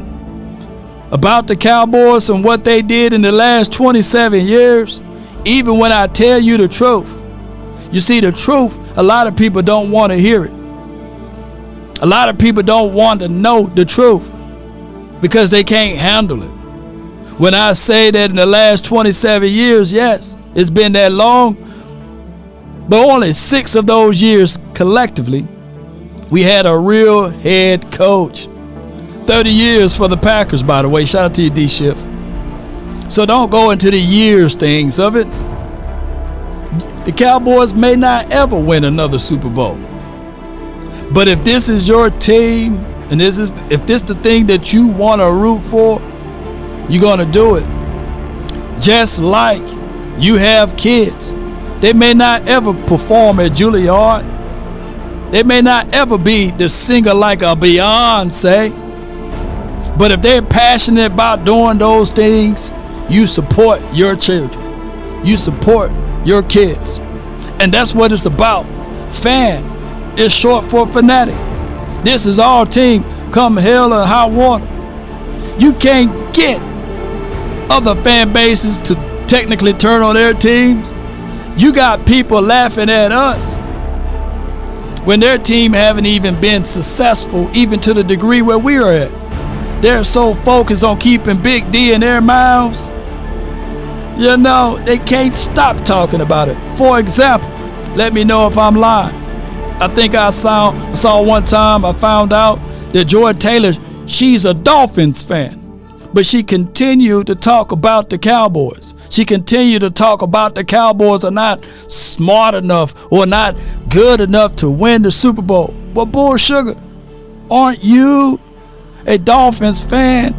about the Cowboys and what they did in the last 27 years? Even when I tell you the truth. You see, the truth, a lot of people don't want to hear it. A lot of people don't want to know the truth because they can't handle it. When I say that in the last 27 years, yes, it's been that long, but only 6 of those years collectively, we had a real head coach. 30 years for the Packers, by the way. Shout out to you, D-Shift. So don't go into the years things of it. The Cowboys may not ever win another Super Bowl. But if this is your team, and if this the thing that you want to root for, you're going to do it. Just like you have kids. They may not ever perform at Juilliard, They may not ever be the singer like a Beyonce, but if they're passionate about doing those things, you support your children. You support your kids. And that's what it's about. Fan is short for fanatic. This is our team, come hell or high water. You can't get other fan bases to technically turn on their teams. You got people laughing at us when their team haven't even been successful, even to the degree where we are at. They're so focused on keeping Big D in their mouths, you know, they can't stop talking about it. For example, let me know if I'm lying. I think I saw one time, I found out that Joy Taylor, she's a Dolphins fan, but she continued to talk about the Cowboys. She continued to talk about the Cowboys are not smart enough or not good enough to win the Super Bowl. Well, Bull Sugar, aren't you a Dolphins fan?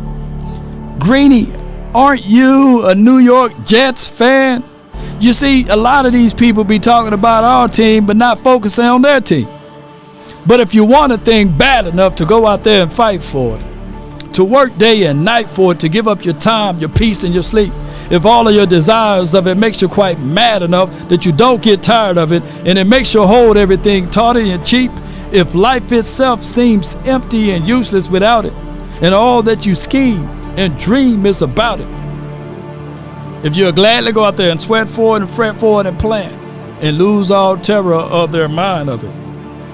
Greenie, aren't you a New York Jets fan? You see, a lot of these people be talking about our team but not focusing on their team. But if you want a thing bad enough to go out there and fight for it, to work day and night for it, to give up your time, your peace, and your sleep, if all of your desires of it makes you quite mad enough that you don't get tired of it, and it makes you hold everything tawdry and cheap, if life itself seems empty and useless without it, and all that you scheme and dream is about it, if you'll gladly go out there and sweat for it and fret for it and plan and lose all terror of their mind of it,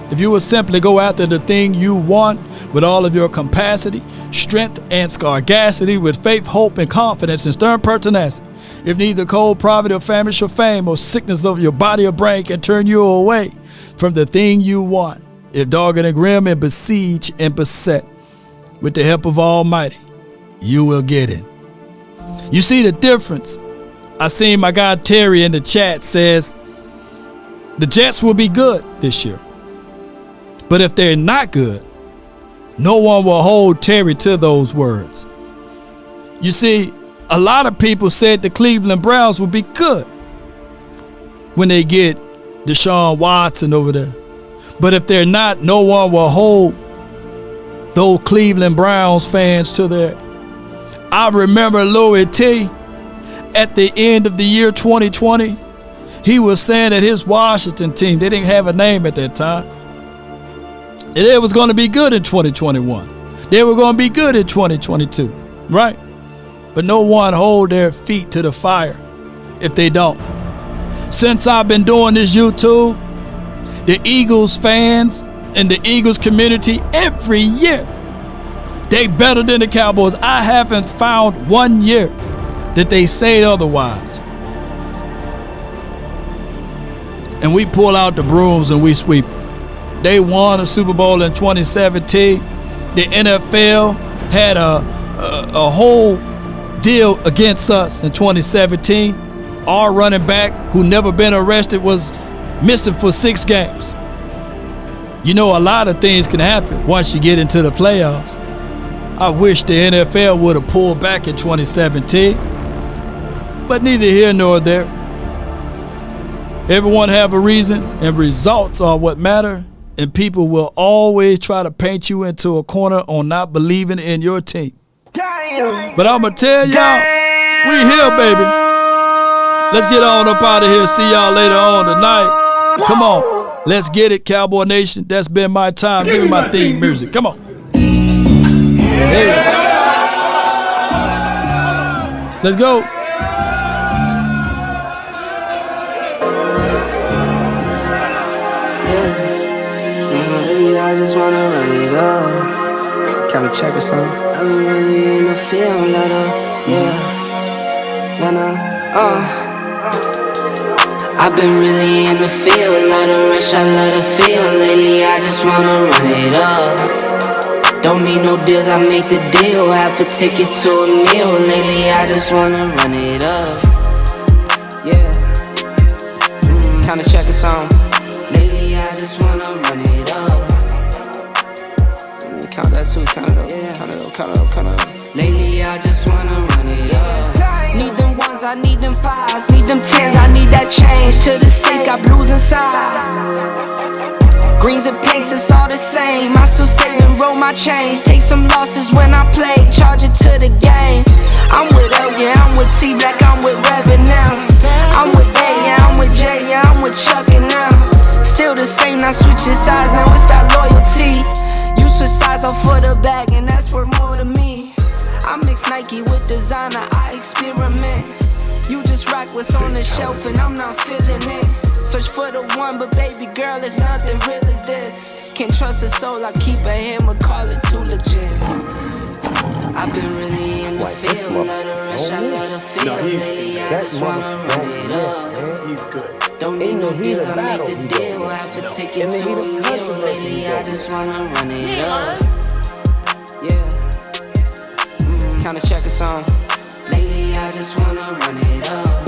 if you will simply go after the thing you want with all of your capacity, strength, and sagacity, with faith, hope, and confidence, and stern pertinacity, if neither cold, poverty, or famish, or fame, or sickness of your body or brain can turn you away from the thing you want, if dogged and grim and besieged and beset, with the help of Almighty, you will get it. You see the difference? I seen my guy Terry in the chat says the Jets will be good this year. But if they're not good, no one will hold Terry to those words. You see, a lot of people said the Cleveland Browns will be good when they get Deshaun Watson over there. But if they're not, no one will hold those Cleveland Browns fans to their. I remember Louis T. at the end of the year 2020, he was saying that his Washington team, they didn't have a name at that time, and it was going to be good in 2021. They were going to be good in 2022, right? But no one hold their feet to the fire if they don't. Since I've been doing this YouTube, the Eagles fans and the Eagles community every year, they better than the Cowboys. I haven't found 1 year that they say otherwise. And we pull out the brooms and we sweep. They won a Super Bowl in 2017. The NFL had a whole deal against us in 2017. Our running back, who never been arrested, was missing for 6 games. You know, a lot of things can happen once you get into the playoffs. I wish the NFL would have pulled back in 2017, but neither here nor there. Everyone have a reason, and results are what matter, and people will always try to paint you into a corner on not believing in your team. Damn. But I'm going to tell y'all, we here, baby. Let's get on up out of here. See y'all later on tonight. Come on. Let's get it, Cowboy Nation. That's been my time. Give me my theme music. Come on. Hey. Let's go. I just wanna run it up. Count a check or something. I've been really in the field, let up, yeah. I've been really in the field, let her rush, I let her feel. Lately I just wanna run it up. Don't need no deals, I make the deal. Have to take it to a meal. Lately I just wanna run it up. Yeah. Count a check or something. Lately I just wanna run it up. Count that too, count it up, yeah. Count it up, count it up, count it up. Lately I just wanna run it up. Need them ones, I need them fives, need them tens, I need that change to the safe, got blues inside. Greens and pink. to the game. I'm with L, yeah, I'm with T Black, I'm with Rabbit now. I'm with A, yeah, I'm with J, yeah, I'm with Chuck and now. Still the same, not switching sides, now it's about loyalty. You switch sides off for the bag, and that's worth more to me. I mix Nike with designer, I experiment. You just rock what's on the shelf, and I'm not feeling it. Search for the one, but baby girl, it's nothing real as this. Can't trust a soul, I keep a hammer, call it too legit. I've been really in the field, love the rush, I love the feel. Lately, I just wanna run it up. Don't need no deals, I make the deal. Have to take it to a meal. Lately, I just wanna run it up. Yeah. Kinda check a song. Lately, I just wanna run it up.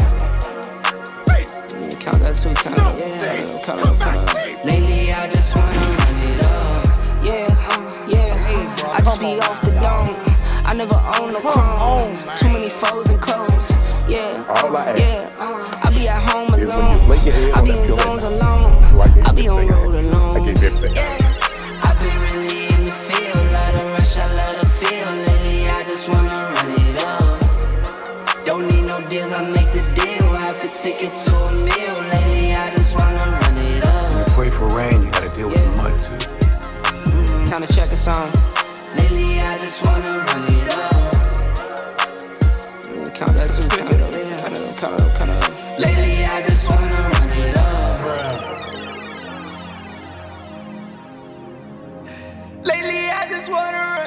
Count that too, count it. Count it. Lately, I just wanna run it up. Yeah. I just be off the dome. I never own no chrome. Too many foes and clones. Yeah. I be at home alone. I be in zones alone. I be on road alone. Yeah. I've been really in the field. Love the rush, I love the feel. Lately, I just wanna run it up. Don't need no deals, I make the deal. I have to take it to a meal. Lately, I just wanna run it up. When you pray for rain, you gotta deal with the mud too. Kinda check a song. Lately, I just wanna run it up. Count that too, count it. Lately, I just wanna run it up. Lately, I just wanna run it up.